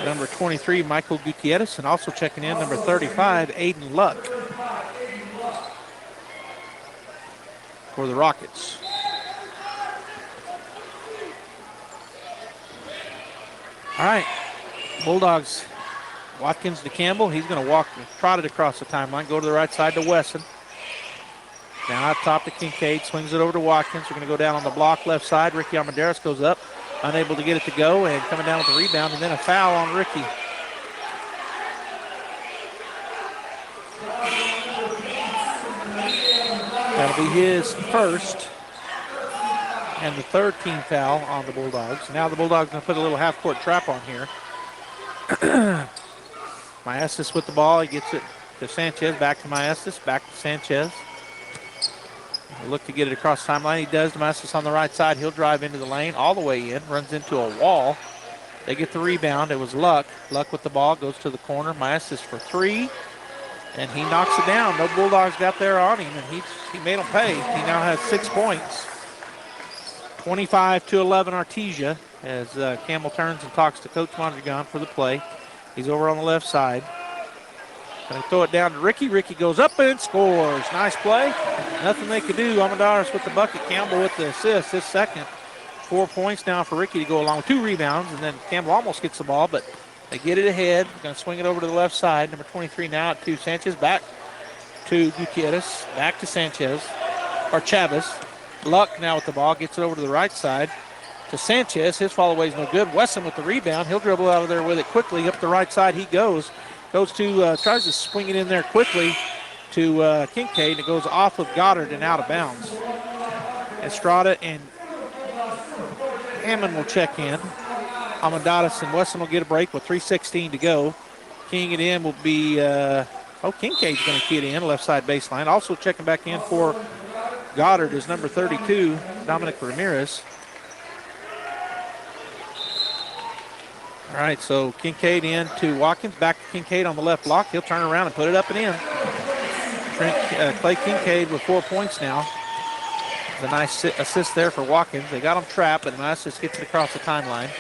number 23, Michael Gutierrez, and also checking in number 35, Aiden Luck for the Rockets. All right, Bulldogs. Watkins to Campbell. He's going to walk, trot it across the timeline, go to the right side to Wesson. Now out top to Kincaid, swings it over to Watkins. We're going to go down on the block left side. Ricky Armendariz goes up, unable to get it to go, and coming down with the rebound, and then a foul on Ricky. That'll be his first and the third team foul on the Bulldogs. Now the Bulldogs going to put a little half-court trap on here. Maestas with the ball. He gets it to Sanchez. Back to Maestas. Back to Sanchez. He'll look to get it across the timeline. He does. Maestas on the right side. He'll drive into the lane all the way in. Runs into a wall. They get the rebound. It was Luck. Luck with the ball. Goes to the corner. Maestas for three. And he knocks it down. No Bulldogs got there on him, and he made them pay. He now has 6 points. 25-11 Artesia as Campbell turns and talks to Coach Mondragon for the play. He's over on the left side. Going to throw it down to Ricky. Ricky goes up and scores. Nice play. Nothing they could do. Amadaris with the bucket. Campbell with the assist. His second. 4 points now for Ricky to go along with 2 rebounds. And then Campbell almost gets the ball, but they get it ahead. Going to swing it over to the left side. Number 23 now to Sanchez. Back to Gutierrez. Back to Sanchez. Or Chavez. Luck now with the ball. Gets it over to the right side to Sanchez. His follow away is no good. Wesson with the rebound. He'll dribble out of there with it quickly. Up the right side he goes. Tries to swing it in there quickly to Kincaid. And it goes off of Goddard and out of bounds. Estrada and Hammond will check in. Amadaris and Wesson will get a break with 3:16 to go. Keying it in will be, Kincaid's going to key it in, left side baseline. Also checking back in for Goddard is number 32, Dominic Ramirez. All right, so Kincaid in to Watkins. Back to Kincaid on the left block. He'll turn around and put it up and in. Clay Kincaid with 4 points now. It's a nice assist there for Watkins. They got him trapped, but Maestas gets it across the timeline.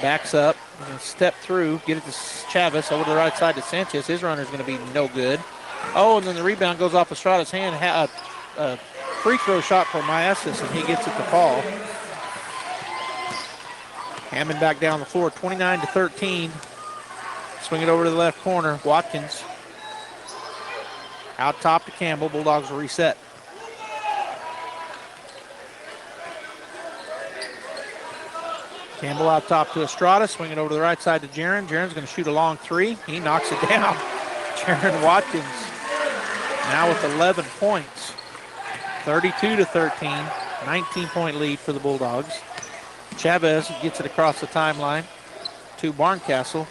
Backs up, and step through, get it to Chavez over to the right side to Sanchez. His runner's going to be no good. Oh, and then the rebound goes off Estrada's hand. A free throw shot for Maestas, and he gets it to fall. Hammond back down the floor, 29-13. Swing it over to the left corner. Watkins out top to Campbell. Bulldogs will reset. Campbell out top to Estrada. Swing it over to the right side to Jaron. Jaron's going to shoot a long three. He knocks it down. Jaron Watkins now with 11 points. 32-13. 19-point lead for the Bulldogs. Chavez gets it across the timeline to Barncastle.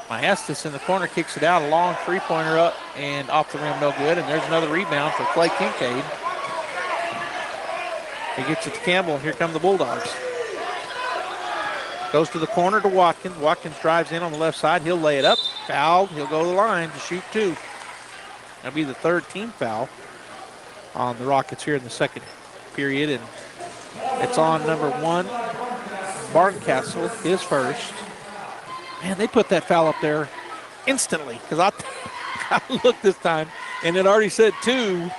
Maestas in the corner kicks it out. A long three-pointer up and off the rim, no good. And there's another rebound for Clay Kincaid. He gets it to Campbell. Here come the Bulldogs. Goes to the corner to Watkins. Watkins drives in on the left side. He'll lay it up. Fouled. He'll go to the line to shoot two. That'll be the third team foul on the Rockets here in the second period. And it's on number 1, Barncastle, his first. Man, they put that foul up there instantly because I looked this time and it already said 2.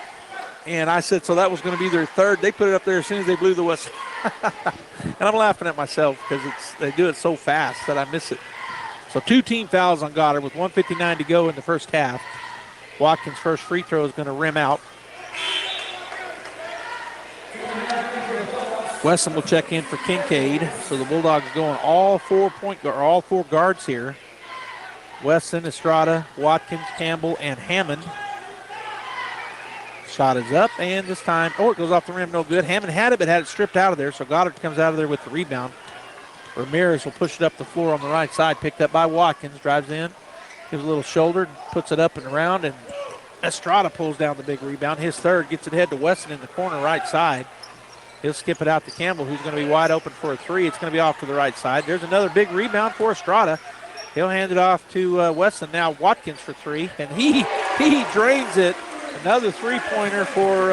And I said, so that was going to be their third. They put it up there as soon as they blew the whistle. And I'm laughing at myself because they do it so fast that I miss it. So 2 team fouls on Goddard with 1:59 to go in the first half. Watkins' first free throw is going to rim out. Wesson will check in for Kincaid. So the Bulldogs going all 4 guards here. Wesson, Estrada, Watkins, Campbell, and Hammond. Shot is up, and this time, it goes off the rim, no good. Hammond had it, but had it stripped out of there, so Goddard comes out of there with the rebound. Ramirez will push it up the floor on the right side, picked up by Watkins, drives in, gives a little shoulder, puts it up and around, and Estrada pulls down the big rebound. His third, gets it head to Wesson in the corner right side. He'll skip it out to Campbell, who's going to be wide open for a three. It's going to be off to the right side. There's another big rebound for Estrada. He'll hand it off to Wesson. Now Watkins for three, and he drains it. Another three-pointer for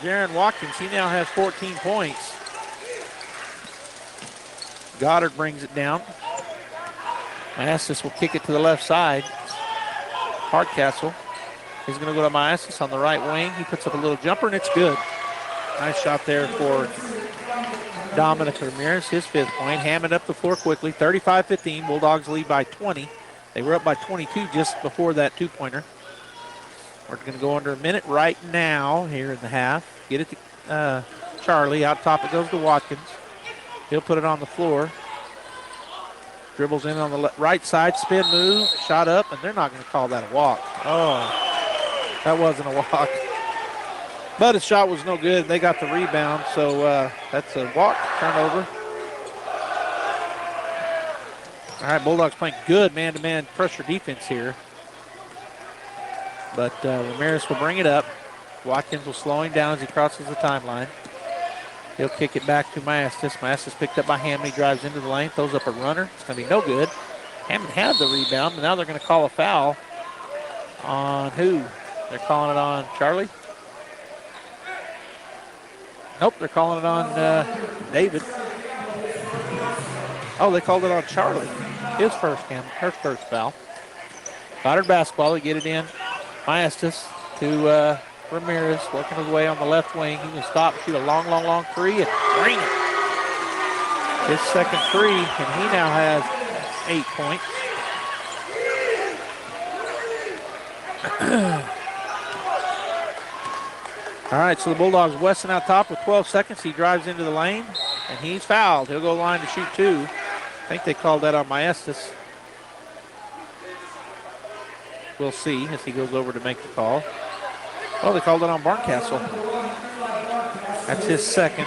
Jaron Watkins. He now has 14 points. Goddard brings it down. Maestas will kick it to the left side. Hardcastle is going to go to Maestas on the right wing. He puts up a little jumper, and it's good. Nice shot there for Dominic Ramirez, his 5th point. Hammond up the floor quickly, 35-15. Bulldogs lead by 20. They were up by 22 just before that two-pointer. We're going to go under a minute right now here in the half. Get it to Charlie. Out top it goes to Watkins. He'll put it on the floor. Dribbles in on the right side. Spin move. Shot up, and they're not going to call that a walk. Oh, that wasn't a walk. But his shot was no good. They got the rebound, so that's a walk. Turnover. All right, Bulldogs playing good man-to-man pressure defense here. But Ramirez will bring it up. Watkins will slow him down as he crosses the timeline. He'll kick it back to Maestas. Maestas picked up by Hammond. He drives into the lane, throws up a runner. It's going to be no good. Hammond had the rebound, but now they're going to call a foul on who? They're calling it on Charlie? Nope, they're calling it on David. Oh, they called it on Charlie. His first foul. Goddard basketball, they get it in. Maestas to Ramirez, working his way on the left wing. He can stop, shoot a long three, and bring it. His second three, and he now has 8 points. All right, so the Bulldogs, Wesson out top with 12 seconds. He drives into the lane, and he's fouled. He'll go line to shoot two. I think they called that on Maestas. We'll see as he goes over to make the call. Oh, they called it on Barncastle. That's his second.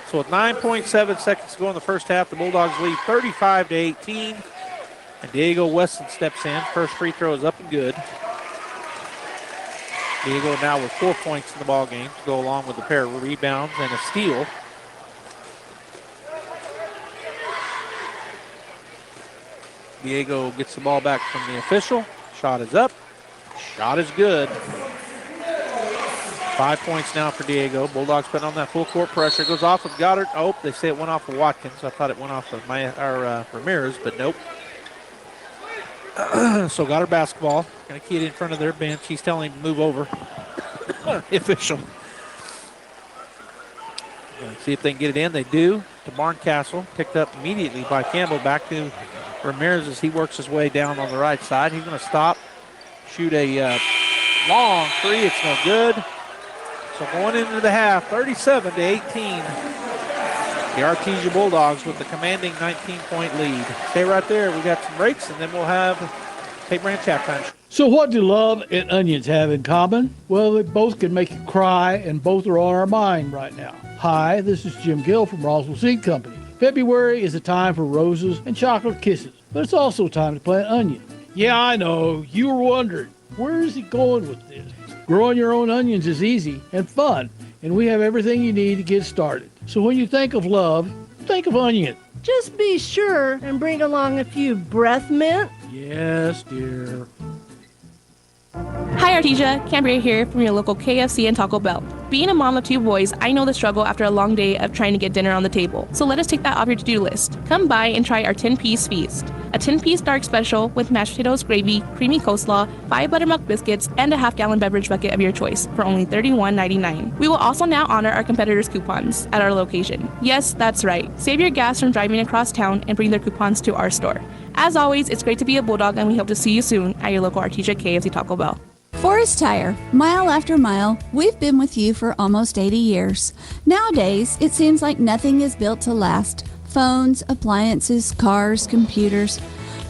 So with 9.7 seconds to go in the first half, the Bulldogs lead 35-18. And Diego Wesson steps in. First free throw is up and good. Diego now with 4 points in the ball game to go along with a pair of rebounds and a steal. Diego gets the ball back from the official. Shot is up. Shot is good. 5 points now for Diego. Bulldogs putting on that full court pressure. Goes off of Goddard. Oh, they say it went off of Watkins. I thought it went off of Ramirez, but nope. So Goddard basketball. Going to key it in front of their bench. He's telling him to move over. Official. See if they can get it in. They do to Barncastle. Picked up immediately by Campbell. Back to Ramirez as he works his way down on the right side. He's going to stop. Shoot a long three. It's no good. So going into the half, 37-18. The Artesia Bulldogs with the commanding 19-point lead. Stay right there. We got some breaks, and then we'll have Tate Branch halftime. So what do love and onions have in common? Well, they both can make you cry, and both are on our mind right now. Hi, this is Jim Gill from Roswell Seed Company. February is a time for roses and chocolate kisses, but it's also time to plant onions. Yeah, I know, you were wondering, where is he going with this? Growing your own onions is easy and fun, and we have everything you need to get started. So when you think of love, think of onion. Just be sure and bring along a few breath mint. Yes, dear. Hi Artesia, Cambria here from your local KFC and Taco Bell. Being a mom of 2 boys, I know the struggle after a long day of trying to get dinner on the table. So let us take that off your to-do list. Come by and try our 10-piece feast. A 10-piece dark special with mashed potatoes, gravy, creamy coleslaw, 5 buttermilk biscuits, and a half-gallon beverage bucket of your choice for only $31.99. We will also now honor our competitors' coupons at our location. Yes, that's right. Save your gas from driving across town and bring their coupons to our store. As always, it's great to be a Bulldog, and we hope to see you soon at your local Artesia KFC Taco Bell. Forest Tire, mile after mile, we've been with you for almost 80 years. Nowadays, it seems like nothing is built to last. Phones, appliances, cars, computers.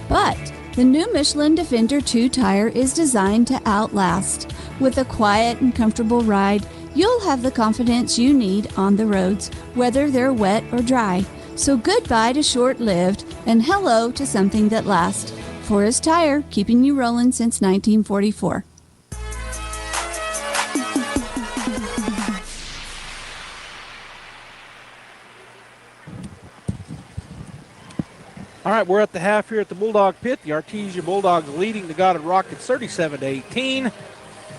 But the new Michelin Defender 2 tire is designed to outlast. With a quiet and comfortable ride, you'll have the confidence you need on the roads, whether they're wet or dry. So goodbye to short-lived and hello to something that lasts. Forest Tire, keeping you rolling since 1944. All right, we're at the half here at the Bulldog Pit. The Artesia Bulldogs leading the Goddard Rockets 37-18.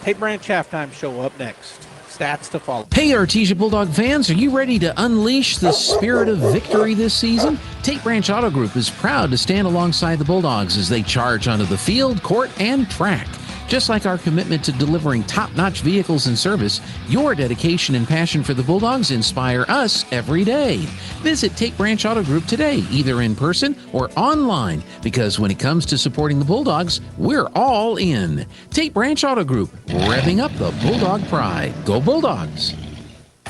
Tate Branch halftime show up next. Stats to follow. Hey, Artesia Bulldog fans, are you ready to unleash the spirit of victory this season? Tate Branch Auto Group is proud to stand alongside the Bulldogs as they charge onto the field, court, and track. Just like our commitment to delivering top-notch vehicles and service, your dedication and passion for the Bulldogs inspire us every day. Visit Tate Branch Auto Group today, either in person or online, because when it comes to supporting the Bulldogs, we're all in. Tate Branch Auto Group, revving up the Bulldog pride. Go Bulldogs!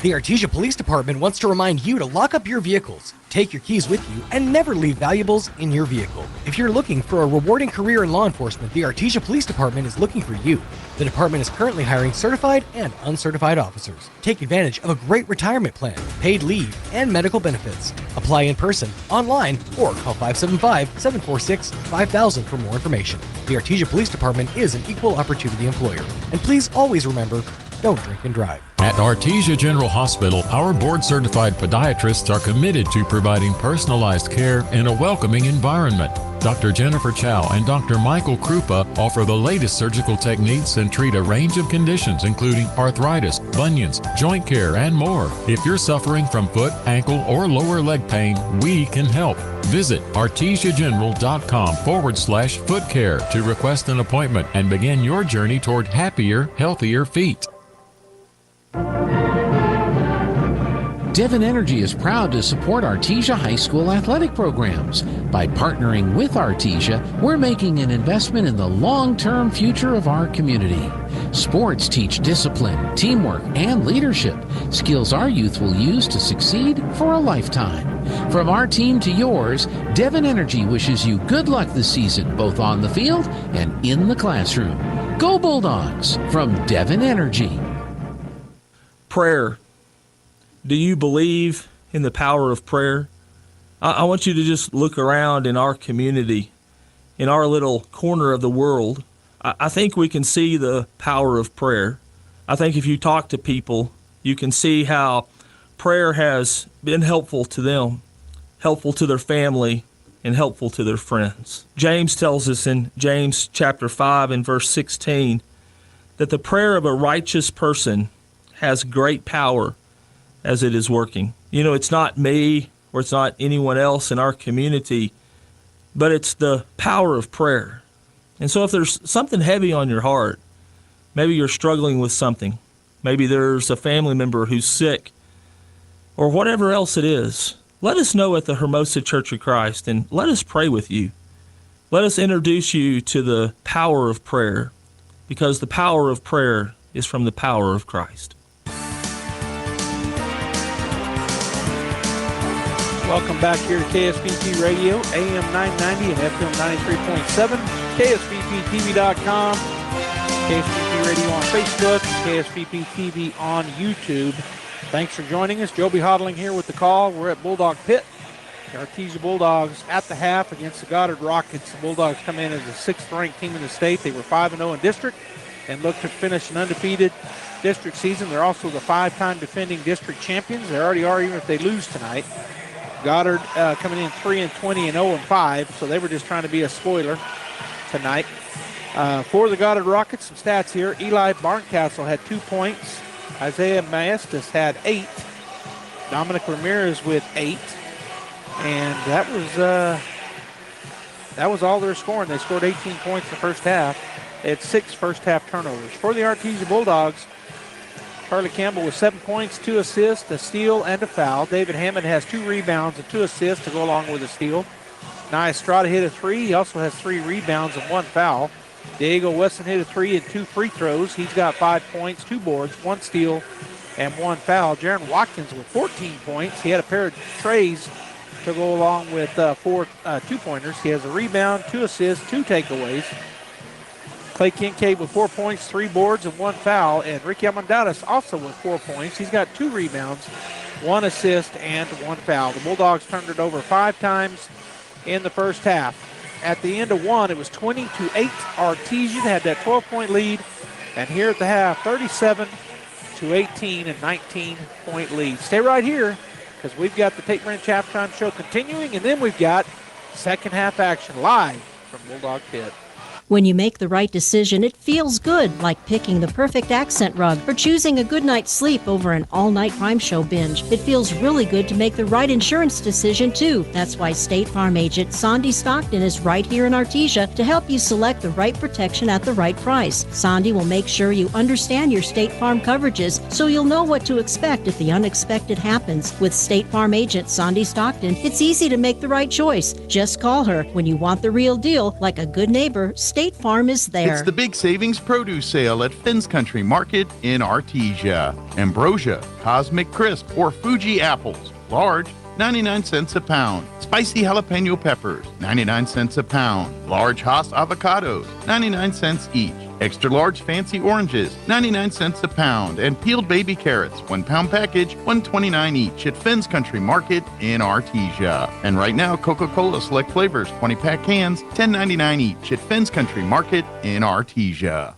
The Artesia Police Department wants to remind you to lock up your vehicles, take your keys with you, and never leave valuables in your vehicle. If you're looking for a rewarding career in law enforcement, the Artesia Police Department is looking for you. The department is currently hiring certified and uncertified officers. Take advantage of a great retirement plan, paid leave, and medical benefits. Apply in person, online, or call 575-746-5000 for more information. The Artesia Police Department is an equal opportunity employer. And please always remember, don't drink and drive. At Artesia General Hospital, our board-certified podiatrists are committed to providing personalized care in a welcoming environment. Dr. Jennifer Chow and Dr. Michael Krupa offer the latest surgical techniques and treat a range of conditions including arthritis, bunions, joint care, and more. If you're suffering from foot, ankle, or lower leg pain, we can help. Visit artesiageneral.com/foot care to request an appointment and begin your journey toward happier, healthier feet. Devon Energy is proud to support Artesia High School athletic programs. By partnering with Artesia, we're making an investment in the long-term future of our community. Sports teach discipline, teamwork, and leadership, skills our youth will use to succeed for a lifetime. From our team to yours, Devon Energy wishes you good luck this season, both on the field and in the classroom. Go Bulldogs from Devon Energy. Prayer. Do you believe in the power of prayer? I want you to just look around in our community, in our little corner of the world. I think we can see the power of prayer. I think if you talk to people, you can see how prayer has been helpful to them, helpful to their family, and helpful to their friends. James tells us in James chapter 5 and verse 16 that the prayer of a righteous person has great power as it is working. You know, it's not me or it's not anyone else in our community, but it's the power of prayer. And so if there's something heavy on your heart, maybe you're struggling with something, maybe there's a family member who's sick, or whatever else it is, let us know at the Hermosa Church of Christ and let us pray with you. Let us introduce you to the power of prayer, because the power of prayer is from the power of Christ. Welcome back here to KSBP Radio, AM 990 and FM 93.7, KSBPTV.com, KSBP Radio on Facebook, KSBP TV on YouTube. Thanks for joining us. Joby Hodling here with the call. We're at Bulldog Pit. The Artesia Bulldogs at the half against the Goddard Rockets. The Bulldogs come in as the 6th-ranked team in the state. They were 5-0 in district and look to finish an undefeated district season. They're also the 5-time defending district champions. They already are, even if they lose tonight. Goddard coming in 3-20 and 0-5, so they were just trying to be a spoiler tonight. For the Goddard Rockets, some stats here. Eli Barncastle had 2 points. Isaiah Maestas had 8. Dominic Ramirez with 8. And that was all their scoring. They scored 18 points in the first half. They had 6 first-half turnovers. For the Artesia Bulldogs, Charlie Campbell with 7 points, 2 assists, a steal, and a foul. David Hammond has 2 rebounds and 2 assists to go along with a steal. Nia Estrada hit a 3. He also has 3 rebounds and 1 foul. Diego Weston hit a 3 and 2 free throws. He's got 5 points, 2 boards, 1 steal, and 1 foul. Jaron Watkins with 14 points. He had a pair of trays to go along with 4 two-pointers. He has a rebound, 2 assists, 2 takeaways. Clay Kincaid with 4 points, 3 boards, and 1 foul. And Ricky Almendares also with 4 points. He's got 2 rebounds, 1 assist, and 1 foul. The Bulldogs turned it over 5 times in the first half. At the end of 1, it was 20-8. Artesia had that 12-point lead. And here at the half, 37-18 and 19-point lead. Stay right here, because we've got the Tate Branch Halftime Show continuing, and then we've got second half action live from Bulldog Pit. When you make the right decision, it feels good, like picking the perfect accent rug or choosing a good night's sleep over an all-night crime show binge. It feels really good to make the right insurance decision, too. That's why State Farm agent Sandy Stockton is right here in Artesia to help you select the right protection at the right price. Sandy will make sure you understand your State Farm coverages so you'll know what to expect if the unexpected happens. With State Farm agent Sandy Stockton, it's easy to make the right choice. Just call her when you want the real deal. Like a good neighbor, State Farm is there. It's the Big Savings Produce Sale at Finn's Country Market in Artesia. Ambrosia, Cosmic Crisp, or Fuji apples, large, 99 cents a pound. Spicy jalapeno peppers, 99 cents a pound. Large Hass avocados, 99 cents each. Extra large fancy oranges, 99 cents a pound. And peeled baby carrots, 1 pound package, $1.29 each at Finn's Country Market in Artesia. And right now, Coca-Cola Select Flavors, 20-pack cans, $10.99 each at Finn's Country Market in Artesia.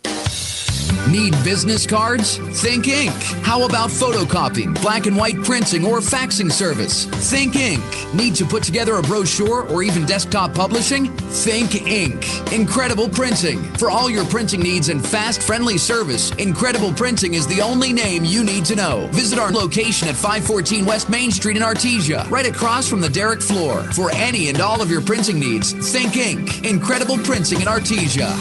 Need business cards? Think Ink. How about photocopying, black and white printing, or faxing service? Think Ink. Need to put together a brochure or even desktop publishing? Think Ink. Incredible Printing. For all your printing needs and fast, friendly service, Incredible Printing is the only name you need to know. Visit our location at 514 West Main Street in Artesia, right across from the Derrick floor. For any and all of your printing needs, Think Ink. Incredible Printing in Artesia.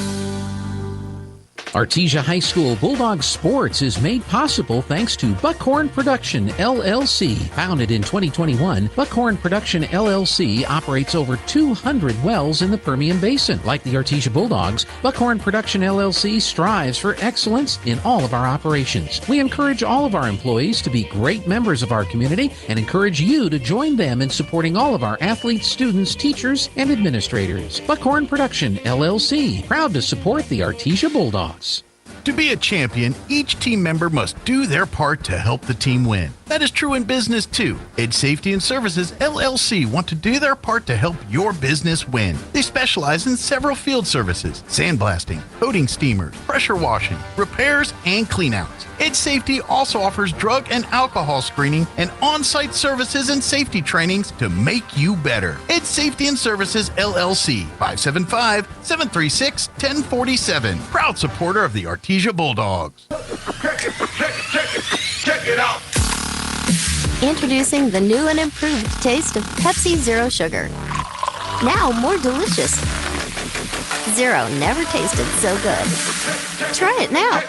Artesia High School Bulldog Sports is made possible thanks to Buckhorn Production, LLC. Founded in 2021, Buckhorn Production, LLC operates over 200 wells in the Permian Basin. Like the Artesia Bulldogs, Buckhorn Production, LLC strives for excellence in all of our operations. We encourage all of our employees to be great members of our community and encourage you to join them in supporting all of our athletes, students, teachers, and administrators. Buckhorn Production, LLC, proud to support the Artesia Bulldogs. To be a champion, each team member must do their part to help the team win. That is true in business too. Edge Safety and Services LLC want to do their part to help your business win. They specialize in several field services: sandblasting, coating steamers, pressure washing, repairs, and cleanouts. Edge Safety also offers drug and alcohol screening and on-site services and safety trainings to make you better. Edge Safety and Services LLC, 575-736-1047. Proud supporter of the Artesia Bulldogs. Check it out. Introducing the new and improved taste of Pepsi Zero Sugar. Now more delicious. Zero never tasted so good. Try it now.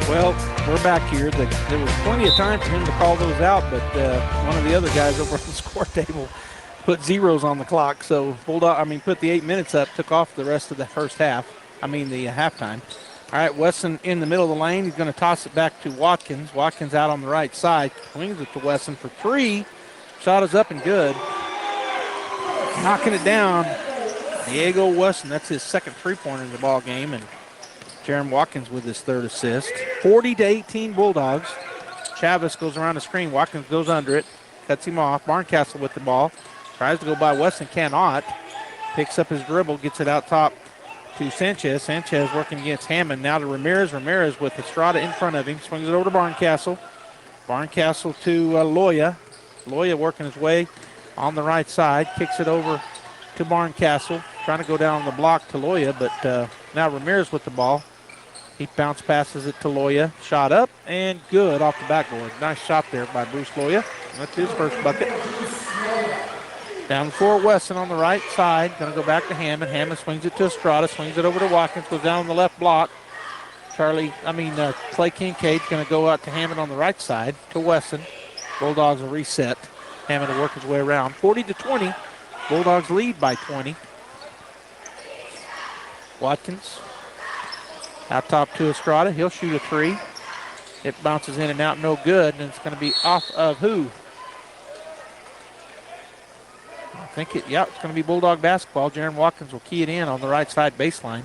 Well, we're back here. There was plenty of time for him to call those out, but one of the other guys over on the score table put zeros on the clock. So put the 8 minutes up, took off the rest of the first half. The halftime. All right, Wesson in the middle of the lane. He's going to toss it back to Watkins. Watkins out on the right side. Swings it to Wesson for three. Shot is up and good. Knocking it down. Diego Wesson, that's his second three-pointer in the ball game, and Jaron Watkins with his third assist. 40-18 Bulldogs. Chavez goes around the screen. Watkins goes under it. Cuts him off. Barncastle with the ball. Tries to go by Wesson. Cannot. Picks up his dribble. Gets it out top to Sanchez. Sanchez working against Hammond. Now to Ramirez. Ramirez with Estrada in front of him. Swings it over to Barncastle. Barncastle to Loya. Loya working his way on the right side. Kicks it over to Barncastle. Trying to go down on the block to Loya, but now Ramirez with the ball. He bounce passes it to Loya. Shot up and good off the backboard. Nice shot there by Bruce Loya. That's his first bucket. Down the floor, Wesson on the right side. Going to go back to Hammond. Hammond swings it to Estrada. Swings it over to Watkins. Goes down on the left block. Clay Kincaid's going to go out to Hammond on the right side to Wesson. Bulldogs will reset. Hammond will work his way around. 40-20. Bulldogs lead by 20. Watkins out top to Estrada. He'll shoot a three. It bounces in and out, no good, and it's going to be off of who? It's going to be Bulldog basketball. Jaron Watkins will key it in on the right side baseline.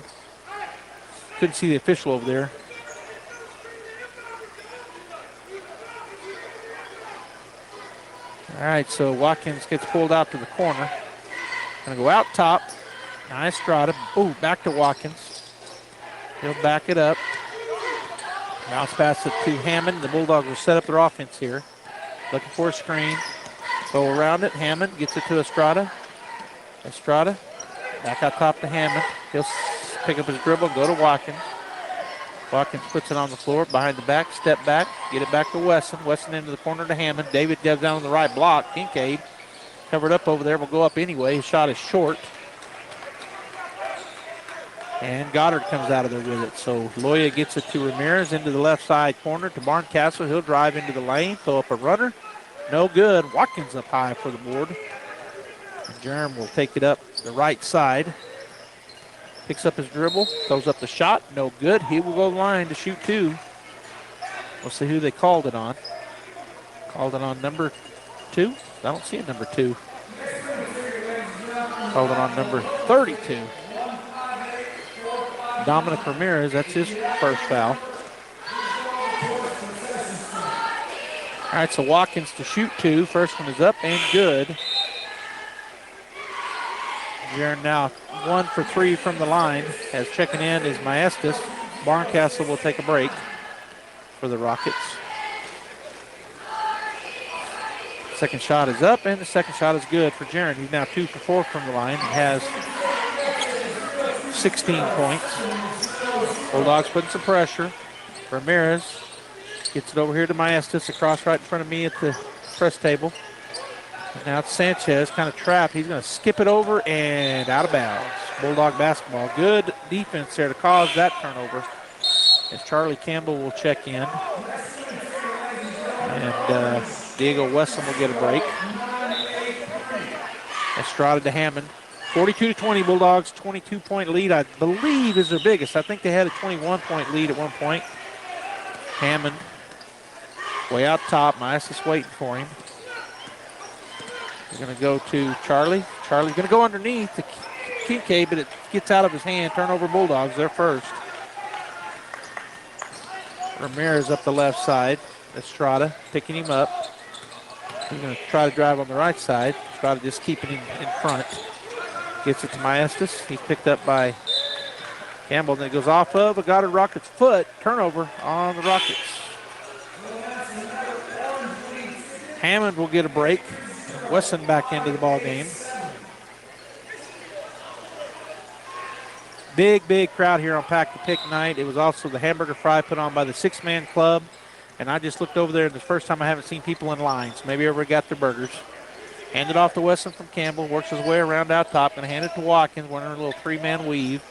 Couldn't see the official over there. All right, so Watkins gets pulled out to the corner. Going to go out top. Nice Estrada. Ooh, back to Watkins. He'll back it up. Bounce pass it to Hammond. The Bulldogs will set up their offense here. Looking for a screen. Go around it. Hammond gets it to Estrada. Estrada back out top to Hammond. He'll pick up his dribble, go to Watkins. Watkins puts it on the floor, behind the back, step back, get it back to Wesson. Wesson into the corner to Hammond. David goes down on the right block. Kincaid covered up over there, will go up anyway. His shot is short. And Goddard comes out of there with it. So Loya gets it to Ramirez into the left side corner to Barncastle. He'll drive into the lane, throw up a runner. No good. Watkins up high for the board. And Jerem will take it up the right side. Picks up his dribble, throws up the shot. No good. He will go line to shoot two. We'll see who they called it on. Called it on number 2. I don't see a number 2. Called it on number 32. Dominic Ramirez, that's his first foul. All right, so Watkins to shoot two. First one is up and good. We're now 1 for 3 from the line. As checking in is Maestas. Barncastle will take a break for the Rockets. Second shot is up, and the second shot is good for Jaron. He's now 2 for 4 from the line and has 16 points. Bulldogs putting some pressure. Ramirez gets it over here to Maestas, across right in front of me at the press table. And now it's Sanchez, kind of trapped. He's going to skip it over and out of bounds. Bulldog basketball. Good defense there to cause that turnover. As Charlie Campbell will check in. And Diego Wesson will get a break. Estrada to Hammond. 42-20 Bulldogs, 22-point lead, I believe, is their biggest. I think they had a 21-point lead at one point. Hammond way out top. Maestas waiting for him. They're going to go to Charlie. Charlie's going to go underneath to Kincaid, but it gets out of his hand. Turnover Bulldogs, they're first. Ramirez up the left side. Estrada picking him up. He's going to try to drive on the right side. Estrada just keeping him in front. Gets it to Maestas. He's picked up by Campbell. Then it goes off of a Goddard Rockets foot. Turnover on the Rockets. Hammond will get a break. Wesson back into the ball game. Big crowd here on Pack the Pick night. It was also the hamburger fry put on by the Six-Man Club. And I just looked over there, and the first time I haven't seen people in lines. Maybe everybody got their burgers. Handed off to Wesson from Campbell. Works his way around out top. Going to hand it to Watkins. Running a little three-man weave.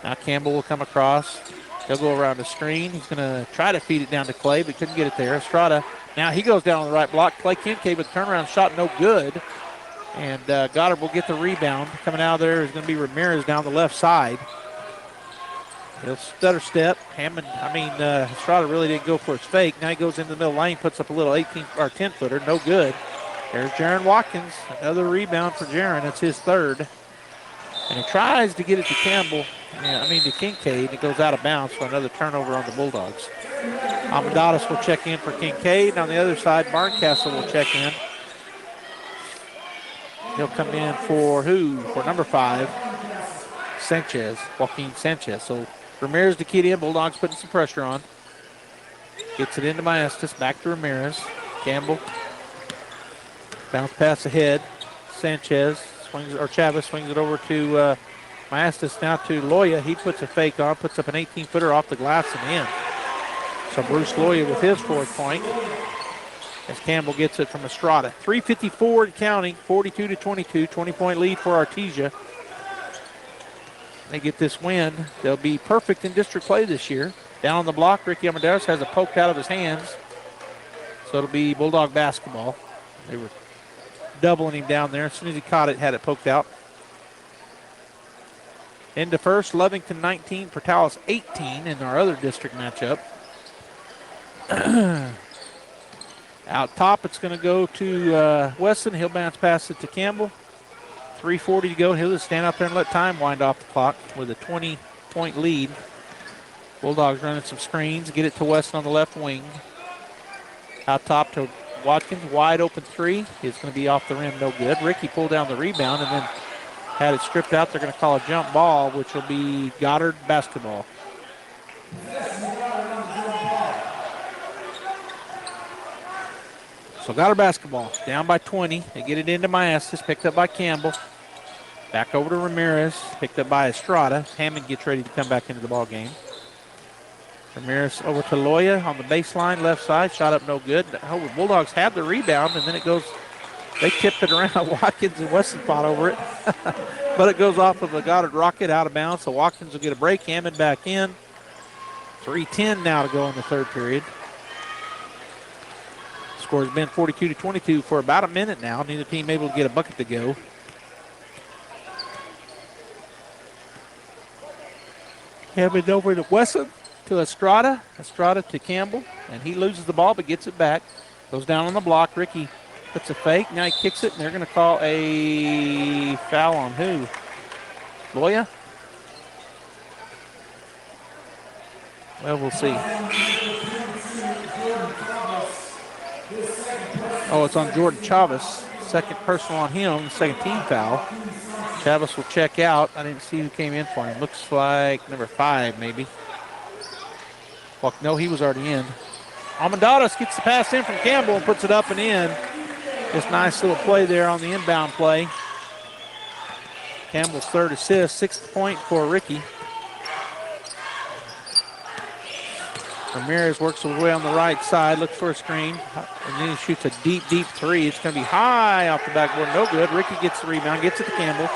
Now Campbell will come across. He'll go around the screen. He's going to try to feed it down to Clay, but couldn't get it there. Estrada. Now he goes down on the right block. Clay Kincaid with a turnaround shot, no good. And Goddard will get the rebound. Coming out of there is going to be Ramirez down the left side. He'll stutter step. Estrada really didn't go for his fake. Now he goes into the middle lane, puts up a little 10-footer, no good. There's Jaron Watkins, another rebound for Jaron. That's his third. And he tries to get it to to Kincaid. It goes out of bounds for another turnover on the Bulldogs. Amadeus will check in for Kincaid. And on the other side, Barncastle will check in. He'll come in for who? For number 5, Sanchez, Joaquin Sanchez. So Ramirez to key in. Bulldogs putting some pressure on. Gets it into Maestas. Back to Ramirez. Campbell. Bounce pass ahead. Sanchez Chavez swings it over to Maestas. Now to Loya. He puts a fake on. Puts up an 18-footer off the glass and in. So Bruce Loya with his fourth point. As Campbell gets it from Estrada. 3:54 and counting. 42-22. 20-point lead for Artesia. They get this win. They'll be perfect in district play this year. Down on the block, Ricky Amadeus has it poked out of his hands. So it'll be Bulldog basketball. They were doubling him down there. As soon as he caught it, had it poked out. Into first, Lovington 19, Portales 18 in our other district matchup. Out top, it's going to go to Wesson. He'll bounce past it to Campbell. 3:40 to go. He'll just stand up there and let time wind off the clock with a 20-point lead. Bulldogs running some screens. Get it to Weston on the left wing. Out top to Watkins. Wide open three. It's going to be off the rim. No good. Ricky pulled down the rebound and then had it stripped out. They're going to call a jump ball, which will be Goddard basketball. So Goddard basketball, down by 20. They get it into Maestas, picked up by Campbell. Back over to Ramirez, picked up by Estrada. Hammond gets ready to come back into the ball game. Ramirez over to Loya on the baseline, left side. Shot up no good. The Bulldogs have the rebound, and then it goes, they tipped it around. Watkins and Weston fought over it. But it goes off of the Goddard rocket out of bounds, so Watkins will get a break. Hammond back in. 3:10 now to go in the third period. Score's been 42-22 for about a minute now. Neither team able to get a bucket to go. Hammond over to Wesson, to Estrada. Estrada to Campbell, and he loses the ball but gets it back. Goes down on the block. Ricky puts a fake. Now he kicks it, and they're going to call a foul on who? Loya? Well, we'll see. Oh, it's on Jordan Chavez. Second personal on him, second team foul. Chavez will check out. I didn't see who came in for him. Looks like number 5, maybe. Well, no, he was already in. Almendadas gets the pass in from Campbell and puts it up and in. Just nice little play there on the inbound play. Campbell's third assist, 6th point for Ricky. Ramirez works his way on the right side, looks for a screen, and then he shoots a deep three. It's going to be high off the backboard, no good. Ricky gets the rebound, gets it to Campbell.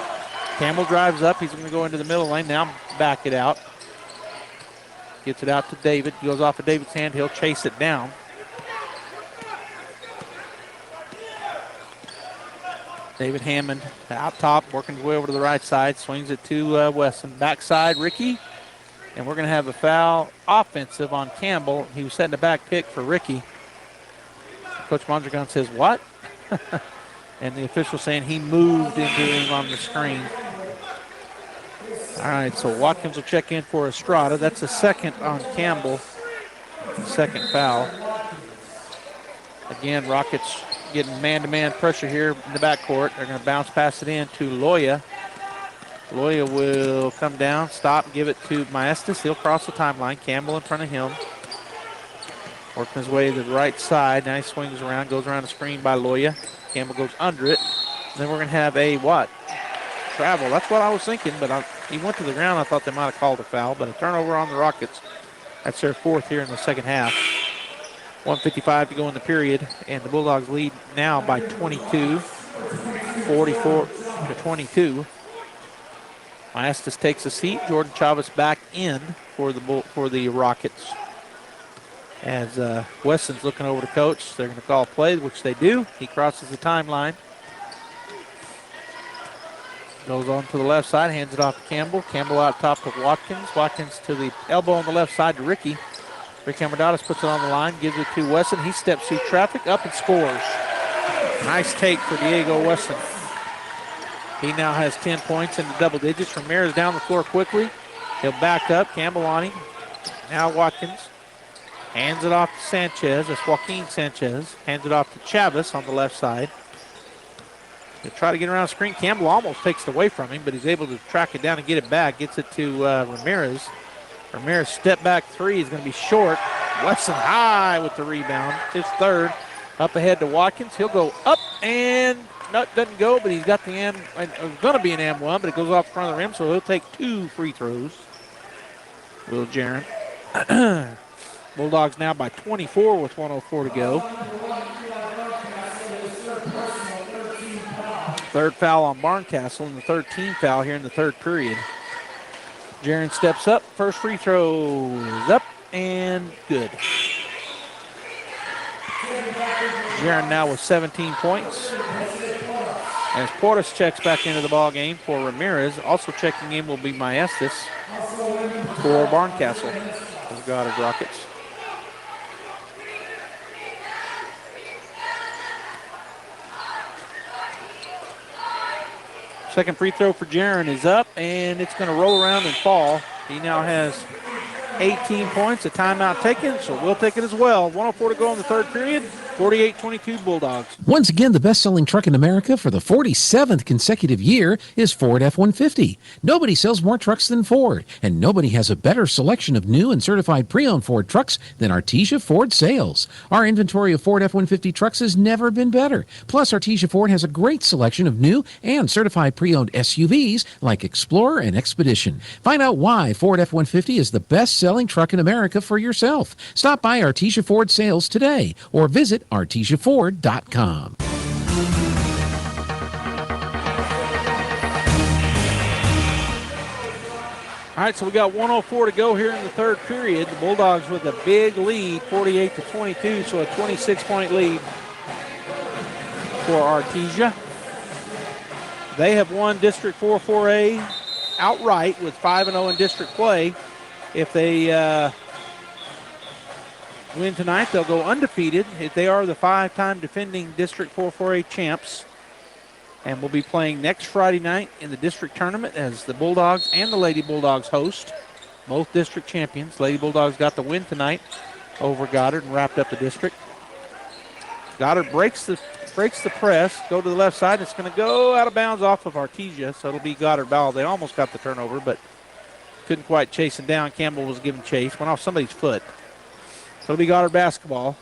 Campbell drives up, he's going to go into the middle lane, now back it out. Gets it out to David, goes off of David's hand, he'll chase it down. David Hammond out top, working his way over to the right side, swings it to Weston. Backside, Ricky. And we're going to have a foul offensive on Campbell. He was setting a back pick for Ricky. Coach Mondragon says, what? And the official saying he moved into him on the screen. All right, so Watkins will check in for Estrada. That's the second on Campbell. Second foul. Again, Rockets getting man-to-man pressure here in the backcourt. They're going to bounce pass it in to Loya. Loya will come down, stop, give it to Maestas. He'll cross the timeline. Campbell in front of him. Working his way to the right side. Now he swings around, goes around the screen by Loya. Campbell goes under it. And then we're going to have a what? Travel. That's what I was thinking, but he went to the ground. I thought they might have called a foul, but a turnover on the Rockets. That's their fourth here in the second half. 1:55 to go in the period, and the Bulldogs lead now by 22, 44 to 22. Maestas takes a seat. Jordan Chavez back in for the Rockets. As Wesson's looking over to coach, they're going to call play, which they do. He crosses the timeline. Goes on to the left side, hands it off to Campbell. Campbell out top to Watkins. Watkins to the elbow on the left side to Ricky. Rick Hamadotis puts it on the line, gives it to Wesson. He steps through traffic, up and scores. Nice take for Diego Wesson. He now has 10 points in the double digits. Ramirez down the floor quickly. He'll back up. Campbell on him. Now Watkins. Hands it off to Sanchez. That's Joaquin Sanchez. Hands it off to Chavez on the left side. He'll try to get around the screen. Campbell almost takes it away from him, but he's able to track it down and get it back. Gets it to Ramirez. Ramirez step back three is going to be short. Wesson high with the rebound. His third. Up ahead to Watkins. He'll go up and doesn't go, but he's got the it was going to be an M1, but it goes off the front of the rim, so he'll take 2 free throws. Will Jaron. Bulldogs now by 24 with 1:04 to go. Third foul on Barncastle and the third team foul here in the third period. Jaron steps up. First free throw is up and good. Jaron now with 17 points. As Portis checks back into the ball game for Ramirez. Also checking in will be Maestas for Barncastle. The Goddard Rockets. Second free throw for Jaron is up, and it's going to roll around and fall. He now has 18 points, a timeout taken, so we'll take it as well. 1:04 to go in the third period. 48-22 Bulldogs. Once again, the best-selling truck in America for the 47th consecutive year is Ford F-150. Nobody sells more trucks than Ford, and nobody has a better selection of new and certified pre-owned Ford trucks than Artesia Ford Sales. Our inventory of Ford F-150 trucks has never been better. Plus, Artesia Ford has a great selection of new and certified pre-owned SUVs like Explorer and Expedition. Find out why Ford F-150 is the best-selling truck in America for yourself. Stop by Artesia Ford Sales today or visit ArtesiaFord.com. All right, so we got 1:04 to go here in the third period. The Bulldogs with a big lead, 48-22, so a 26-point lead for Artesia. They have won District 4-4A outright with 5-0 in district play. If they win tonight, they'll go undefeated. They are the 5-time defending District 4-4A champs. And we'll be playing next Friday night in the district tournament as the Bulldogs and the Lady Bulldogs host. Both district champions. Lady Bulldogs got the win tonight over Goddard and wrapped up the district. Goddard breaks the press, go to the left side. It's going to go out of bounds off of Artesia, so it'll be Goddard ball. They almost got the turnover, but couldn't quite chase him down. Campbell was giving chase. Went off somebody's foot. So it'll be Goddard basketball.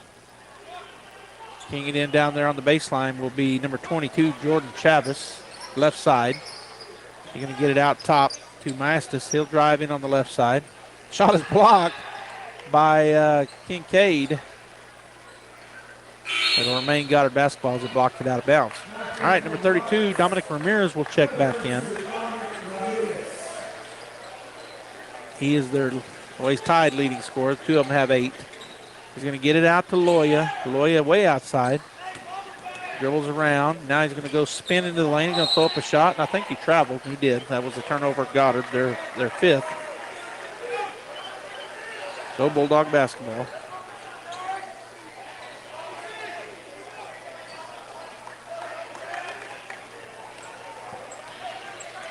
Kicking it in down there on the baseline will be number 22, Jordan Chavez, left side. He's going to get it out top to Maestas. He'll drive in on the left side. Shot is blocked by Kincaid. It'll remain Goddard basketball as it blocked it out of bounds. All right, number 32, Dominic Ramirez will check back in. He is he's tied leading scorer. Two of them have 8. He's going to get it out to Loya. Loya way outside. Dribbles around. Now he's going to go spin into the lane. He's going to throw up a shot, and I think he traveled. He did. That was a turnover at Goddard, their 5th. So Bulldog basketball.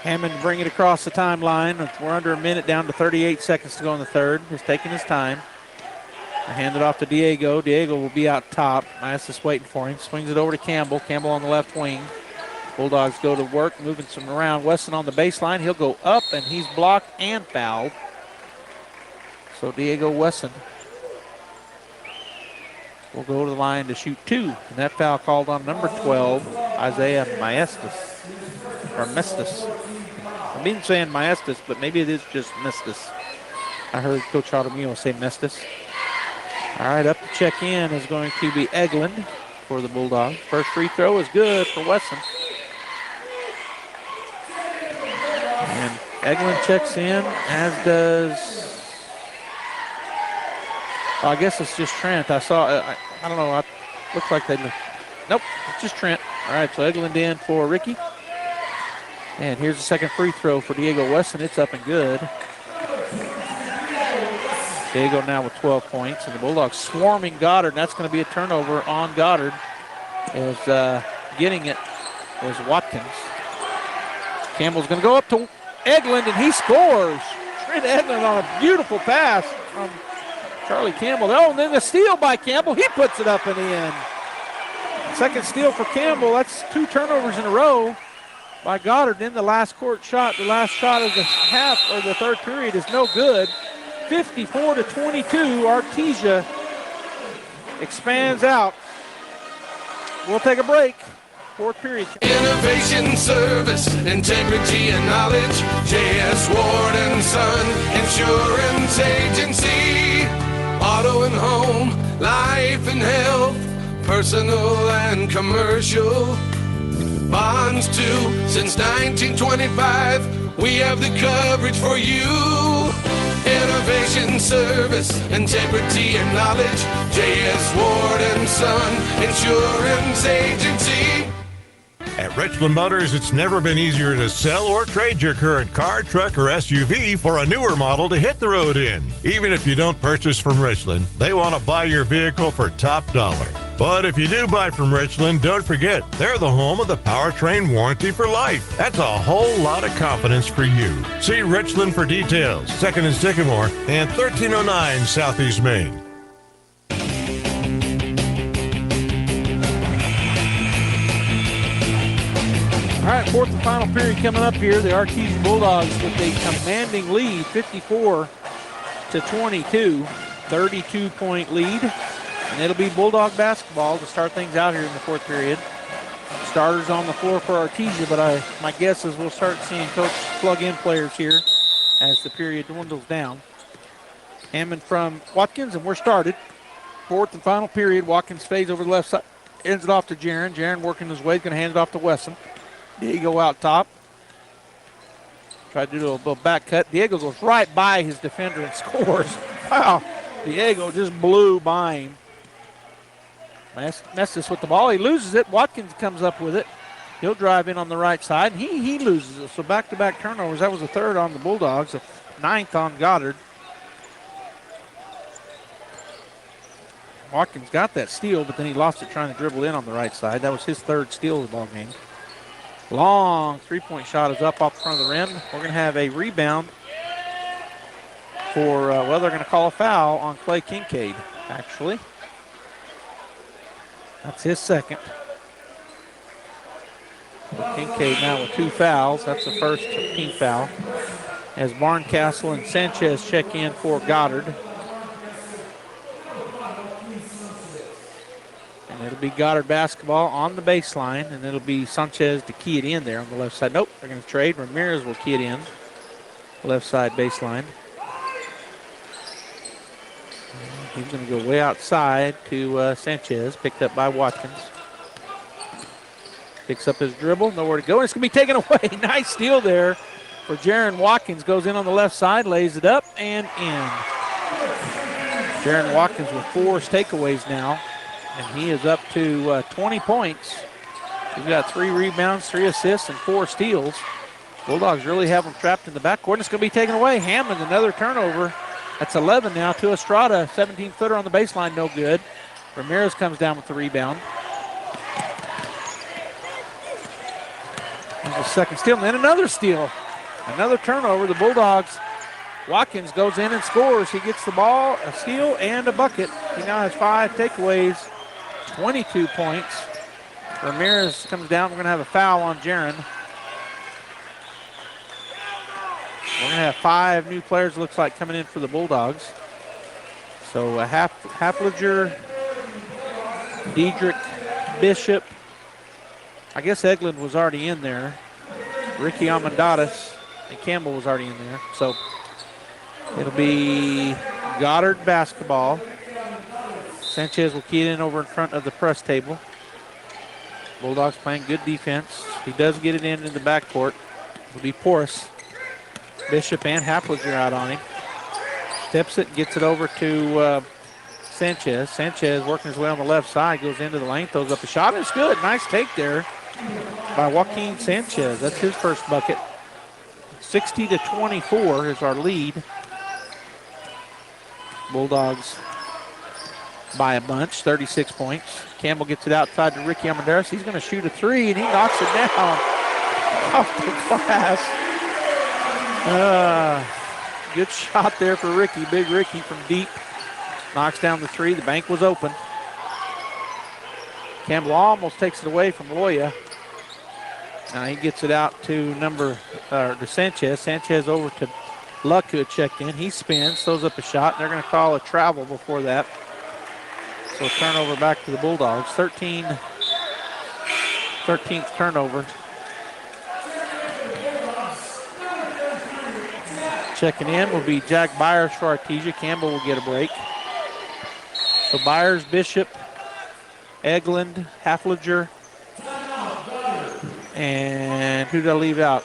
Hammond bring it across the timeline. We're under a minute, down to 38 seconds to go in the third. He's taking his time. Hand it off to Diego. Diego will be out top. Maestas waiting for him. Swings it over to Campbell. Campbell on the left wing. Bulldogs go to work, moving some around. Weston on the baseline. He'll go up, and he's blocked and fouled. So Diego Weston will go to the line to shoot 2. And that foul called on number 12, Isaiah Maestas. Or Mestis. I've been saying Maestas, but maybe it is just Mestis. I heard Coach Artemio say Mestis. All right, up to check in is going to be Eglin for the Bulldogs. First free throw is good for Wesson. And Eglin checks in, as does, I guess it's just Trent. I saw, I don't know, looks like they, nope, it's just Trent. All right, so Eglin in for Ricky. And here's the second free throw for Diego Wesson. It's up and good. Diego now with 12 points, and the Bulldogs swarming Goddard. And that's going to be a turnover on Goddard, as getting it was Watkins. Campbell's going to go up to Eglin, and he scores. Trent Eglin on a beautiful pass from Charlie Campbell. Oh, and then the steal by Campbell. He puts it up and in. Second steal for Campbell. That's 2 turnovers in a row by Goddard. Then the last court shot, the last shot of the half or the third period is no good. 54-22, Artesia expands out. We'll take a break. Fourth period. Innovation, service, integrity, and knowledge. J.S. Ward and Son Insurance Agency. Auto and home, life and health, personal and commercial. Bonds too, since 1925, we have the coverage for you. Innovation, service, integrity, and knowledge. J.S. Ward and Son Insurance Agency. At Richland Motors, it's never been easier to sell or trade your current car, truck, or SUV for a newer model to hit the road in. Even if you don't purchase from Richland, they want to buy your vehicle for top dollar. But if you do buy from Richland, don't forget, they're the home of the powertrain warranty for life. That's a whole lot of confidence for you. See Richland for details. 2nd and Sycamore and 1309 Southeast Main. All right, fourth and final period coming up here. The Artesia Bulldogs with a commanding lead, 54-22, 32-point lead. And it'll be Bulldog basketball to start things out here in the fourth period. Starters on the floor for Artesia, but my guess is we'll start seeing Coach plug in players here as the period dwindles down. Hammond from Watkins, and we're started. Fourth and final period. Watkins fades over the left side, ends it off to Jaron. Jaron working his way, going to hand it off to Wesson. Diego out top. Try to do a little back cut. Diego goes right by his defender and scores. Wow. Diego just blew by him. Messes with the ball. He loses it. Watkins comes up with it. He'll drive in on the right side. He loses it. So back-to-back turnovers. That was the third on the Bulldogs, the 9th on Goddard. Watkins got that steal, but then he lost it trying to dribble in on the right side. That was his third steal of the ball game. Long three-point shot is up off the front of the rim. We're going to have a rebound for, they're going to call a foul on Clay Kincaid, actually. That's his second. Kincaid now with 2 fouls. That's the first team foul. As Barncastle and Sanchez check in for Goddard. And it'll be Goddard basketball on the baseline, and it'll be Sanchez to key it in there on the left side. Nope, they're going to trade. Ramirez will key it in. Left side baseline. He's going to go way outside to Sanchez, picked up by Watkins. Picks up his dribble, nowhere to go, and it's going to be taken away. Nice steal there for Jaron Watkins. Goes in on the left side, lays it up, and in. Jaron Watkins with 4 takeaways now, and he is up to 20 points. He's got 3 rebounds, 3 assists, and 4 steals. Bulldogs really have him trapped in the backcourt, and it's going to be taken away. Hammond, another turnover. That's 11 now to Estrada. 17-footer on the baseline, no good. Ramirez comes down with the rebound. And the second steal, and then another steal. Another turnover. The Bulldogs, Watkins goes in and scores. He gets the ball, a steal, and a bucket. He now has 5 takeaways, 22 points. Ramirez comes down. We're going to have a foul on Jaron. We're going to have 5 new players, looks like, coming in for the Bulldogs. So Haflinger, Diedrich, Bishop. I guess Eglin was already in there. Ricky Amandatis and Campbell was already in there. So it'll be Goddard basketball. Sanchez will key it in over in front of the press table. Bulldogs playing good defense. He does get it in the backcourt. It'll be Porras. Bishop and Happliger out on him. Tips it, gets it over to Sanchez. Sanchez working his way on the left side, goes into the lane, throws up a shot. It's good. Nice take there by Joaquin Sanchez. That's his first bucket. 60-24 is our lead. Bulldogs by a bunch, 36 points. Campbell gets it outside to Ricky Armendariz. He's going to shoot a three, and he knocks it down off the glass. Good shot there for Ricky. Big Ricky from deep. Knocks down the three. The bank was open. Campbell almost takes it away from Loya. Now he gets it out to to Sanchez. Sanchez over to Luck, who had checked in. He spins, throws up a shot. And they're going to call a travel before that. So turnover back to the Bulldogs. 13th turnover. Checking in will be Jack Byers for Artesia. Campbell will get a break. So Byers, Bishop, Eglin, Hafliger, and who did I leave out?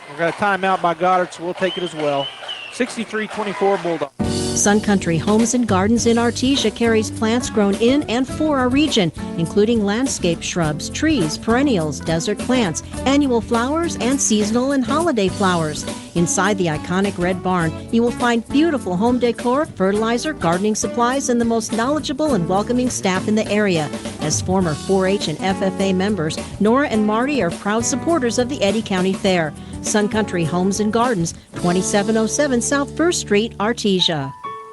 We've got a timeout by Goddard, so we'll take it as well. 63-24 Bulldogs. Sun Country Homes and Gardens in Artesia carries plants grown in and for our region, including landscape shrubs, trees, perennials, desert plants, annual flowers, and seasonal and holiday flowers. Inside the iconic red barn, you will find beautiful home decor, fertilizer, gardening supplies, and the most knowledgeable and welcoming staff in the area. As former 4-H and FFA members, Nora and Marty are proud supporters of the Eddy County Fair. Sun Country Homes and Gardens, 2707 South 1st Street, Artesia.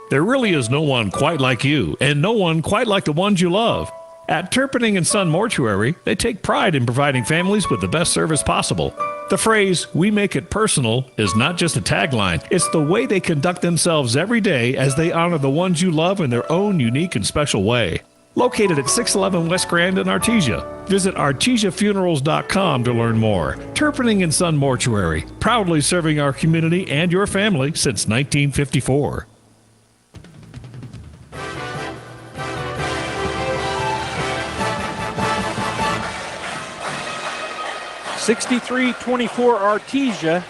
There really is no one quite like you, and no one quite like the ones you love. At Turpinning & Son Mortuary, they take pride in providing families with the best service possible. The phrase, "we make it personal," is not just a tagline. It's the way they conduct themselves every day as they honor the ones you love in their own unique and special way. Located at 611 West Grand in Artesia. Visit artesiafunerals.com to learn more. Turpinning & Son Mortuary, proudly serving our community and your family since 1954. 63-24 Artesia.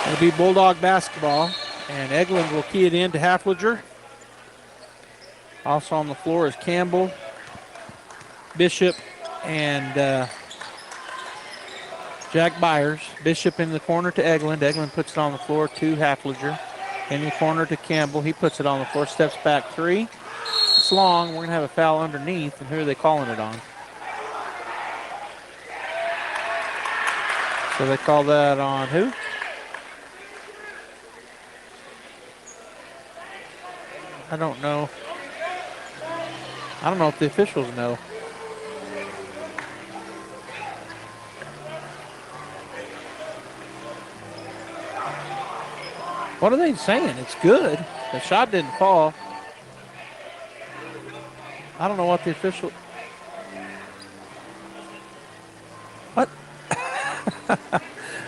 It'll be Bulldog basketball, and Eglin will key it in to Hafliger. Also on the floor is Campbell, Bishop, and Jack Byers. Bishop in the corner to Eglin. Eglin puts it on the floor to Hafliger. In the corner to Campbell. He puts it on the floor, steps back three. It's long. We're going to have a foul underneath, and who are they calling it on? So they call that on who? I don't know. I don't know if the officials know. What are they saying? It's good. The shot didn't fall. I don't know what the official... What?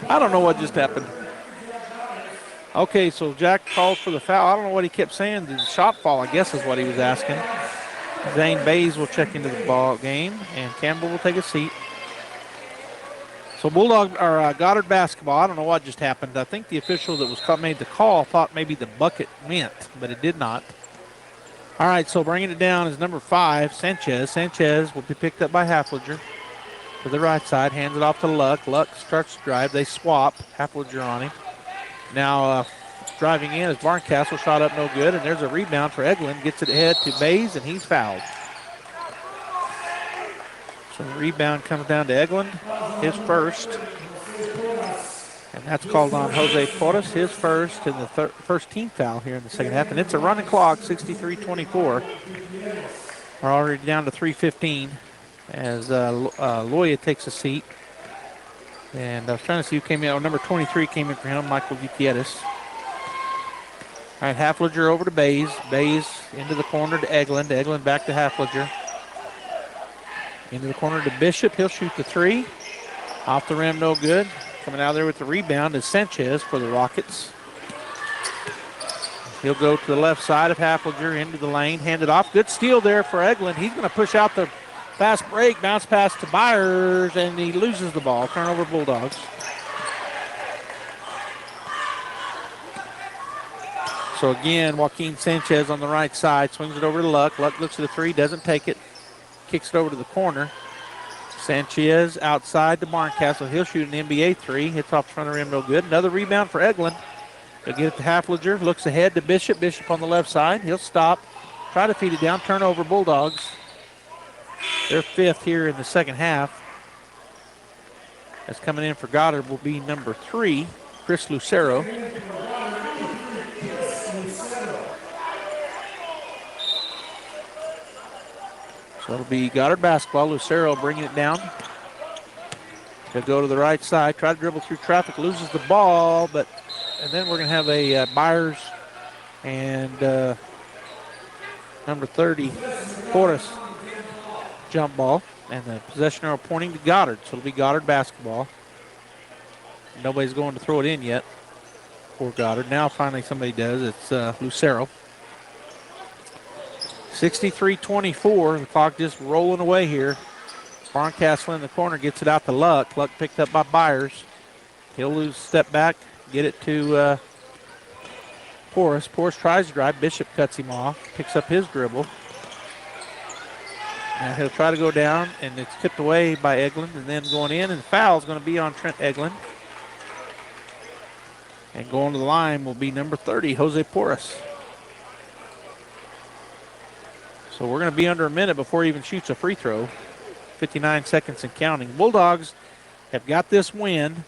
I don't know what just happened. Okay, so Jack called for the foul. I don't know what he kept saying. Did the shot fall, I guess is what he was asking. Zane Bays will check into the ball game, and Campbell will take a seat. So Goddard basketball. I don't know what just happened. I think the official that was made the call thought maybe the bucket went, but it did not. All right, so bringing it down is number 5, Sanchez. Sanchez will be picked up by Hafliger to the right side, hands it off to Luck. Luck starts to drive. They swap. Hafliger on him. Now driving in is Barncastle. Shot up no good, and there's a rebound for Eglin. Gets it ahead to Bays, and he's fouled. So the rebound comes down to Eglin, his first. And that's called on Jose Porras, his first, and the first team foul here in the second half. And it's a running clock, 63-24. We're already down to 3:15 as Loya takes a seat. And I was trying to see who came in. Oh, number 23 came in for him, Michael Gutierrez. All right, Haflinger over to Bays. Bays into the corner to Eglin. Eglin back to Haflinger. Into the corner to Bishop. He'll shoot the three. Off the rim, no good. Coming out there with the rebound is Sanchez for the Rockets. He'll go to the left side of Haflinger into the lane. Hand it off. Good steal there for Eglin. He's going to push out the fast break. Bounce pass to Byers, and he loses the ball. Turnover Bulldogs. So again, Joaquin Sanchez on the right side. Swings it over to Luck. Luck looks at the three. Doesn't take it. Kicks it over to the corner. Sanchez outside to Barncastle. He'll shoot an NBA three. Hits off the front of the rim, no good. Another rebound for Eglin. He'll get it to Haflinger. Looks ahead to Bishop. Bishop on the left side. He'll stop. Try to feed it down. Turnover Bulldogs. Their fifth here in the second half. That's coming in for Goddard will be number 3, Chris Lucero. So it'll be Goddard basketball. Lucero bringing it down. He'll go to the right side. Try to dribble through traffic. Loses the ball, and then we're going to have a Byers and number 30, Porras, jump ball. And the possession arrow pointing to Goddard. So it'll be Goddard basketball. Nobody's going to throw it in yet for Goddard. Now finally somebody does. It's Lucero. 63-24. The clock just rolling away here. Barncastle in the corner gets it out to Luck. Luck picked up by Byers. He'll lose step back, get it to Porras. Porras tries to drive. Bishop cuts him off, picks up his dribble. Now he'll try to go down, and it's tipped away by Eglin, and then going in, and the foul is going to be on Trent Eglin. And going to the line will be number 30, Jose Porras. So we're going to be under a minute before he even shoots a free throw. 59 seconds and counting. Bulldogs have got this win.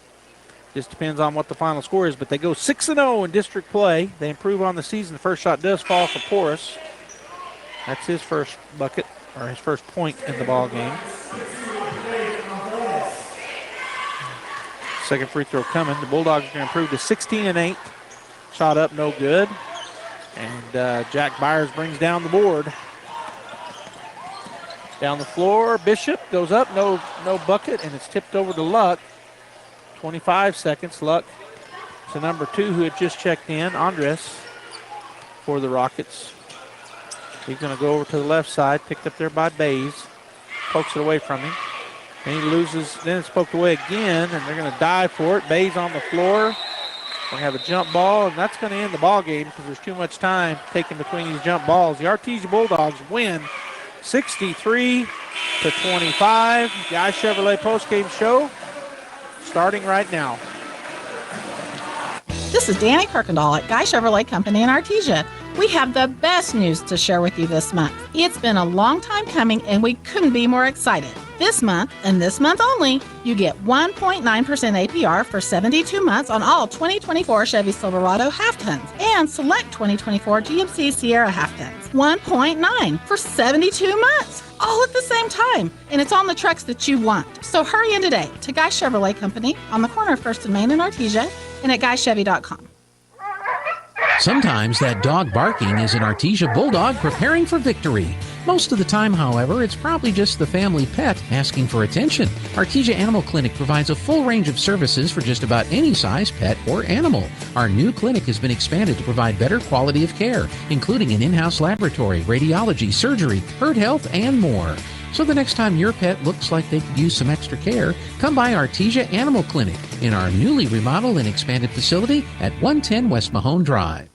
Just depends on what the final score is, but they go 6-0 in district play. They improve on the season. The first shot does fall for Porras. That's his first bucket, or his first point in the ball game. Second free throw coming. The Bulldogs are going to improve to 16-8. Shot up, no good. And Jack Byers brings down the board. Down the floor, Bishop goes up, no bucket, and it's tipped over to Luck. 25 seconds. Luck to number 2 who had just checked in, Andres, for the Rockets. He's going to go over to the left side, picked up there by Bays. Pokes it away from him. And he loses, then it's poked away again, and they're going to dive for it. Bays on the floor. We're going to have a jump ball, and that's going to end the ball game because there's too much time taken between these jump balls. The Artesia Bulldogs win 63-25. Guy Chevrolet postgame show starting right now. This is Danny Kirkendall at Guy Chevrolet Company in Artesia. We have the best news to share with you this month. It's been a long time coming, and we couldn't be more excited. This month, and this month only, you get 1.9% APR for 72 months on all 2024 Chevy Silverado half-tons and select 2024 GMC Sierra half-tons. 1.9 for 72 months, all at the same time, and it's on the trucks that you want. So hurry in today to Guy Chevrolet Company on the corner of 1st and Main in Artesia and at GuyChevy.com. Sometimes that dog barking is an Artesia Bulldog preparing for victory. Most of the time, however, it's probably just the family pet asking for attention. Artesia Animal Clinic provides a full range of services for just about any size pet or animal. Our new clinic has been expanded to provide better quality of care, including an in-house laboratory, radiology, surgery, herd health, and more. So the next time your pet looks like they could use some extra care, come by Artesia Animal Clinic in our newly remodeled and expanded facility at 110 West Mahone Drive.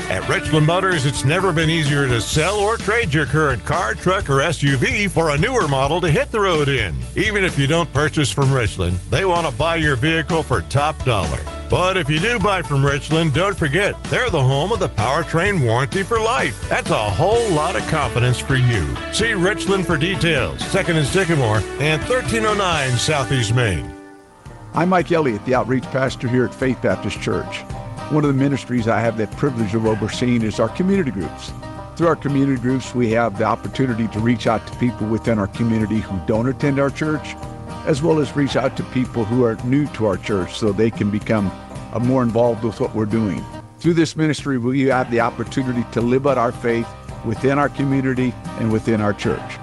At Richland Motors, it's never been easier to sell or trade your current car, truck, or SUV for a newer model to hit the road in. Even if you don't purchase from Richland, they want to buy your vehicle for top dollar. But if you do buy from Richland, don't forget, they're the home of the powertrain warranty for life. That's a whole lot of confidence for you. See Richland for details. 2nd and Sycamore and 1309 Southeast Main. I'm Mike Elliott, the outreach pastor here at Faith Baptist Church. One of the ministries I have the privilege of overseeing is our community groups. Through our community groups, we have the opportunity to reach out to people within our community who don't attend our church, as well as reach out to people who are new to our church so they can become more involved with what we're doing. Through this ministry, we have the opportunity to live out our faith within our community and within our church.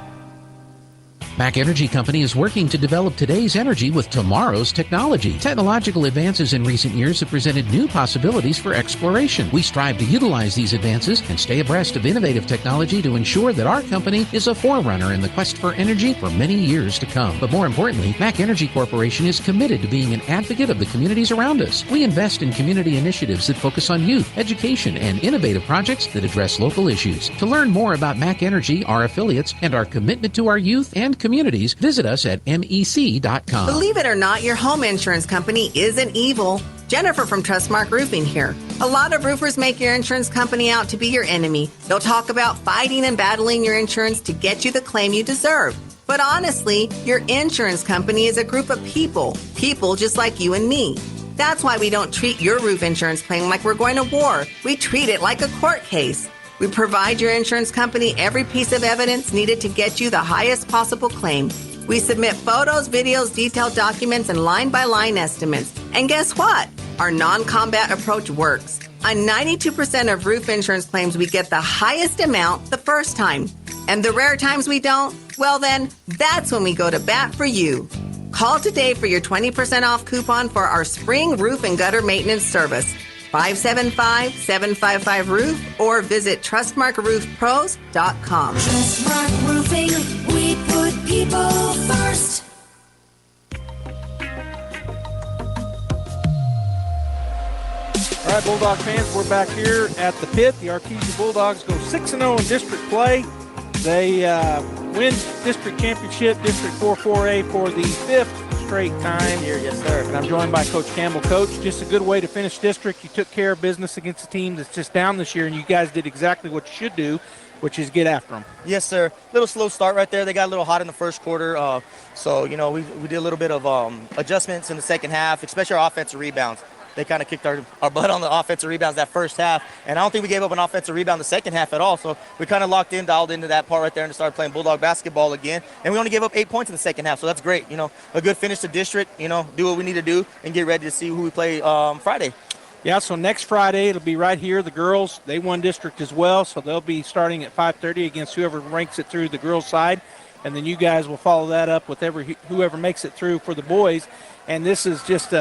Mac Energy Company is working to develop today's energy with tomorrow's technology. Technological advances in recent years have presented new possibilities for exploration. We strive to utilize these advances and stay abreast of innovative technology to ensure that our company is a forerunner in the quest for energy for many years to come. But more importantly, Mac Energy Corporation is committed to being an advocate of the communities around us. We invest in community initiatives that focus on youth, education, and innovative projects that address local issues. To learn more about Mac Energy, our affiliates, and our commitment to our youth and communities, visit us at mec.com. Believe it or not, your home insurance company isn't evil. Jennifer from Trustmark Roofing here. A lot of roofers make your insurance company out to be your enemy. They'll talk about fighting and battling your insurance to get you the claim you deserve. But honestly, your insurance company is a group of people just like you and me. That's why we don't treat your roof insurance claim like we're going to war. We treat it like a court case. We provide your insurance company every piece of evidence needed to get you the highest possible claim. We submit photos, videos, detailed documents, and line-by-line estimates. And guess what? Our non-combat approach works. On 92% of roof insurance claims, we get the highest amount the first time. And the rare times we don't, well then, that's when we go to bat for you. Call today for your 20% off coupon for our spring roof and gutter maintenance service. 575-755-ROOF or visit TrustmarkRoofPros.com. Trustmark Roofing, we put people first. All right, Bulldog fans, we're back here at the pit. The Artesia Bulldogs go 6-0 in district play. They win district championship, District 4-4A for the 5th straight time. Here, yes, sir. And I'm joined by Coach Campbell. Coach, just a good way to finish district. You took care of business against a team that's just down this year, and you guys did exactly what you should do, which is get after them. Yes, sir. Little slow start right there. They got a little hot in the first quarter. So, you know, we did a little bit of adjustments in the second half, especially our offensive rebounds. They kind of kicked our butt on the offensive rebounds that first half. And I don't think we gave up an offensive rebound the second half at all. So we kind of locked in, dialed into that part right there and started playing Bulldog basketball again. And we only gave up 8 points in the second half. So that's great. You know, a good finish to district, you know, do what we need to do and get ready to see who we play Friday. Yeah, so next Friday it'll be right here. The girls, they won district as well. So they'll be starting at 5:30 against whoever ranks it through the girls' side. And then you guys will follow that up with whoever makes it through for the boys. And this is just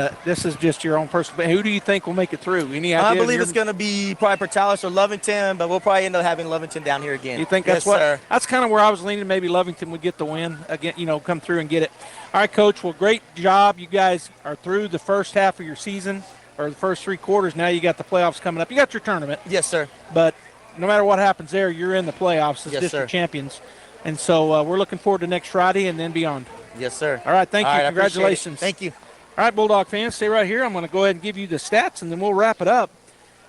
your own personal. Who do you think will make it through? Any idea? I believe it's going to be probably Portales or Lovington, but we'll probably end up having Lovington down here again. You think that's That's kind of where I was leaning. Maybe Lovington would get the win again. You know, come through and get it. All right, Coach. Well, great job. You guys are through the first half of your season, or the first 3 quarters. Now you got the playoffs coming up. You got your tournament. Yes, sir. But no matter what happens there, you're in the playoffs as district champions. And so we're looking forward to next Friday and then beyond. Yes, sir. All right, thank you. Congratulations. Thank you. All right, Bulldog fans, stay right here. I'm going to go ahead and give you the stats, and then we'll wrap it up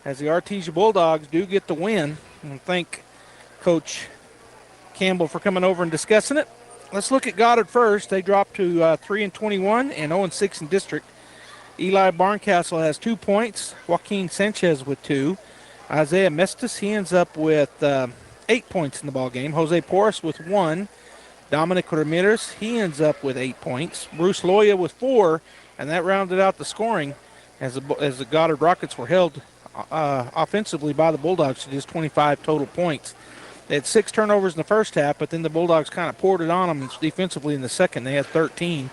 as the Artesia Bulldogs do get the win. And thank Coach Campbell for coming over and discussing it. Let's look at Goddard first. They dropped to 3-21 and 0-6 in district. Eli Barncastle has 2 points. Joaquin Sanchez with 2. Isaiah Mestis, he ends up with 8 points in the ball game. Jose Porras with 1. Dominic Ramirez, he ends up with 8 points. Bruce Loya with 4, and that rounded out the scoring as the Goddard Rockets were held offensively by the Bulldogs to just 25 total points. They had 6 turnovers in the first half, but then the Bulldogs kind of poured it on them defensively in the second. They had 13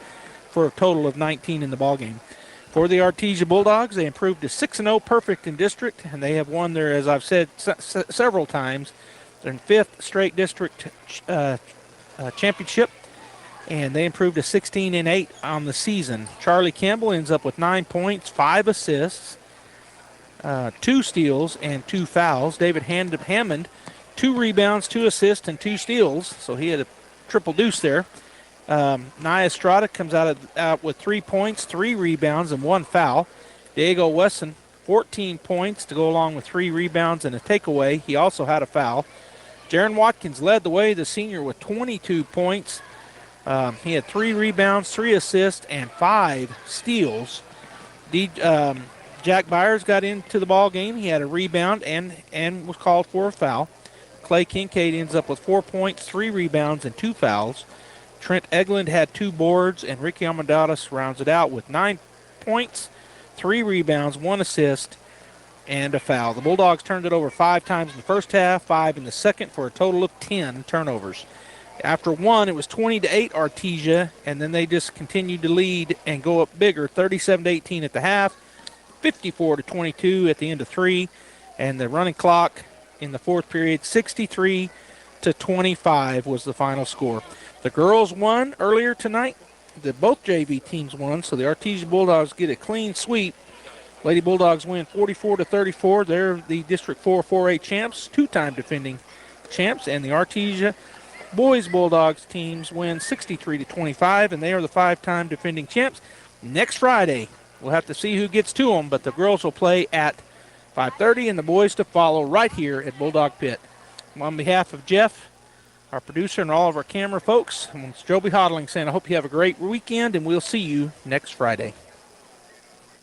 for a total of 19 in the ballgame. For the Artesia Bulldogs, they improved to 6-0, perfect in district, and they have won their, as I've said several times, their 5th straight district championship, and they improved to 16-8 on the season. Charlie Campbell ends up with 9 points, 5 assists, 2 steals, and 2 fouls. David Hammond, 2 rebounds, 2 assists, and 2 steals, so he had a triple deuce there. Nia Estrada comes out with 3 points, 3 rebounds, and 1 foul. Diego Wesson, 14 points to go along with 3 rebounds and a takeaway. He also had a foul. Jaron Watkins led the way, the senior, with 22 points. He had 3 rebounds, 3 assists, and 5 steals. Jack Byers got into the ball game. He had a rebound and was called for a foul. Clay Kincaid ends up with 4 points, 3 rebounds, and 2 fouls. Trent Eglund had 2 boards, and Ricky Amadeus rounds it out with 9 points, 3 rebounds, 1 assist, and a foul. The Bulldogs turned it over 5 times in the first half, 5 in the second, for a total of 10 turnovers. After one, it was 20-8 Artesia, and then they just continued to lead and go up bigger, 37-18 at the half, 54-22 at the end of 3, and the running clock in the fourth period, 63-25 was the final score. The girls won earlier tonight. Both JV teams won, so the Artesia Bulldogs get a clean sweep. Lady Bulldogs win 44-34. They're the District 4 4A champs, 2-time defending champs, and the Artesia Boys Bulldogs teams win 63-25, and they are the 5-time defending champs. Next Friday, we'll have to see who gets to them, but the girls will play at 5:30 and the boys to follow right here at Bulldog Pit. On behalf of Jeff, our producer, and all of our camera folks, it's Joby Hodling saying I hope you have a great weekend, and we'll see you next Friday.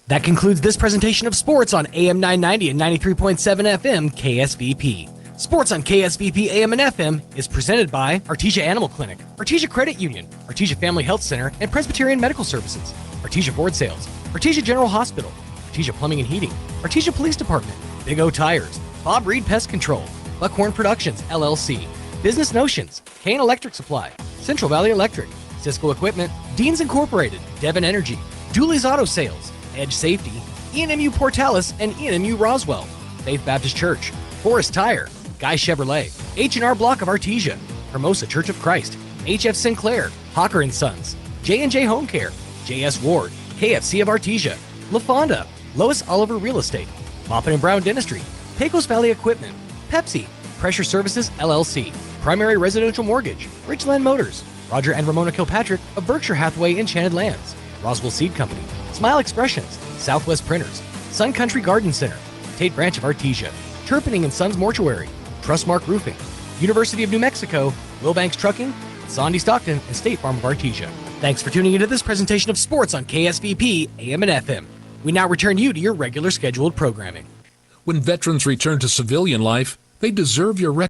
That concludes this presentation of sports on AM 990 and 93.7 FM KSVP. Sports on KSVP AM and FM is presented by Artesia Animal Clinic, Artesia Credit Union, Artesia Family Health Center and Presbyterian Medical Services, Artesia Ford Sales, Artesia General Hospital, Artesia Plumbing and Heating, Artesia Police Department, Big O Tires, Bob Reed Pest Control, Buckhorn Productions, LLC, Business Notions, Kane Electric Supply, Central Valley Electric, Cisco Equipment, Deans Incorporated, Devon Energy, Dooley's Auto Sales, Edge Safety, ENMU Portales and ENMU Roswell, Faith Baptist Church, Forest Tire, Guy Chevrolet, H&R Block of Artesia, Hermosa Church of Christ, HF Sinclair, Hawker & Sons, J&J Home Care, JS Ward, KFC of Artesia, La Fonda, Lois Oliver Real Estate, Moffett & Brown Dentistry, Pecos Valley Equipment, Pepsi, Pressure Services LLC, Primary Residential Mortgage, Richland Motors, Roger and Ramona Kilpatrick of Berkshire Hathaway Enchanted Lands, Roswell Seed Company, Smile Expressions, Southwest Printers, Sun Country Garden Center, Tate Branch of Artesia, Turpinning & Sons Mortuary, Trustmark Roofing, University of New Mexico, Wilbanks Trucking, Sandy Stockton, and State Farm of Artesia. Thanks for tuning into this presentation of sports on KSVP, AM and FM. We now return you to your regular scheduled programming. When veterans return to civilian life, they deserve your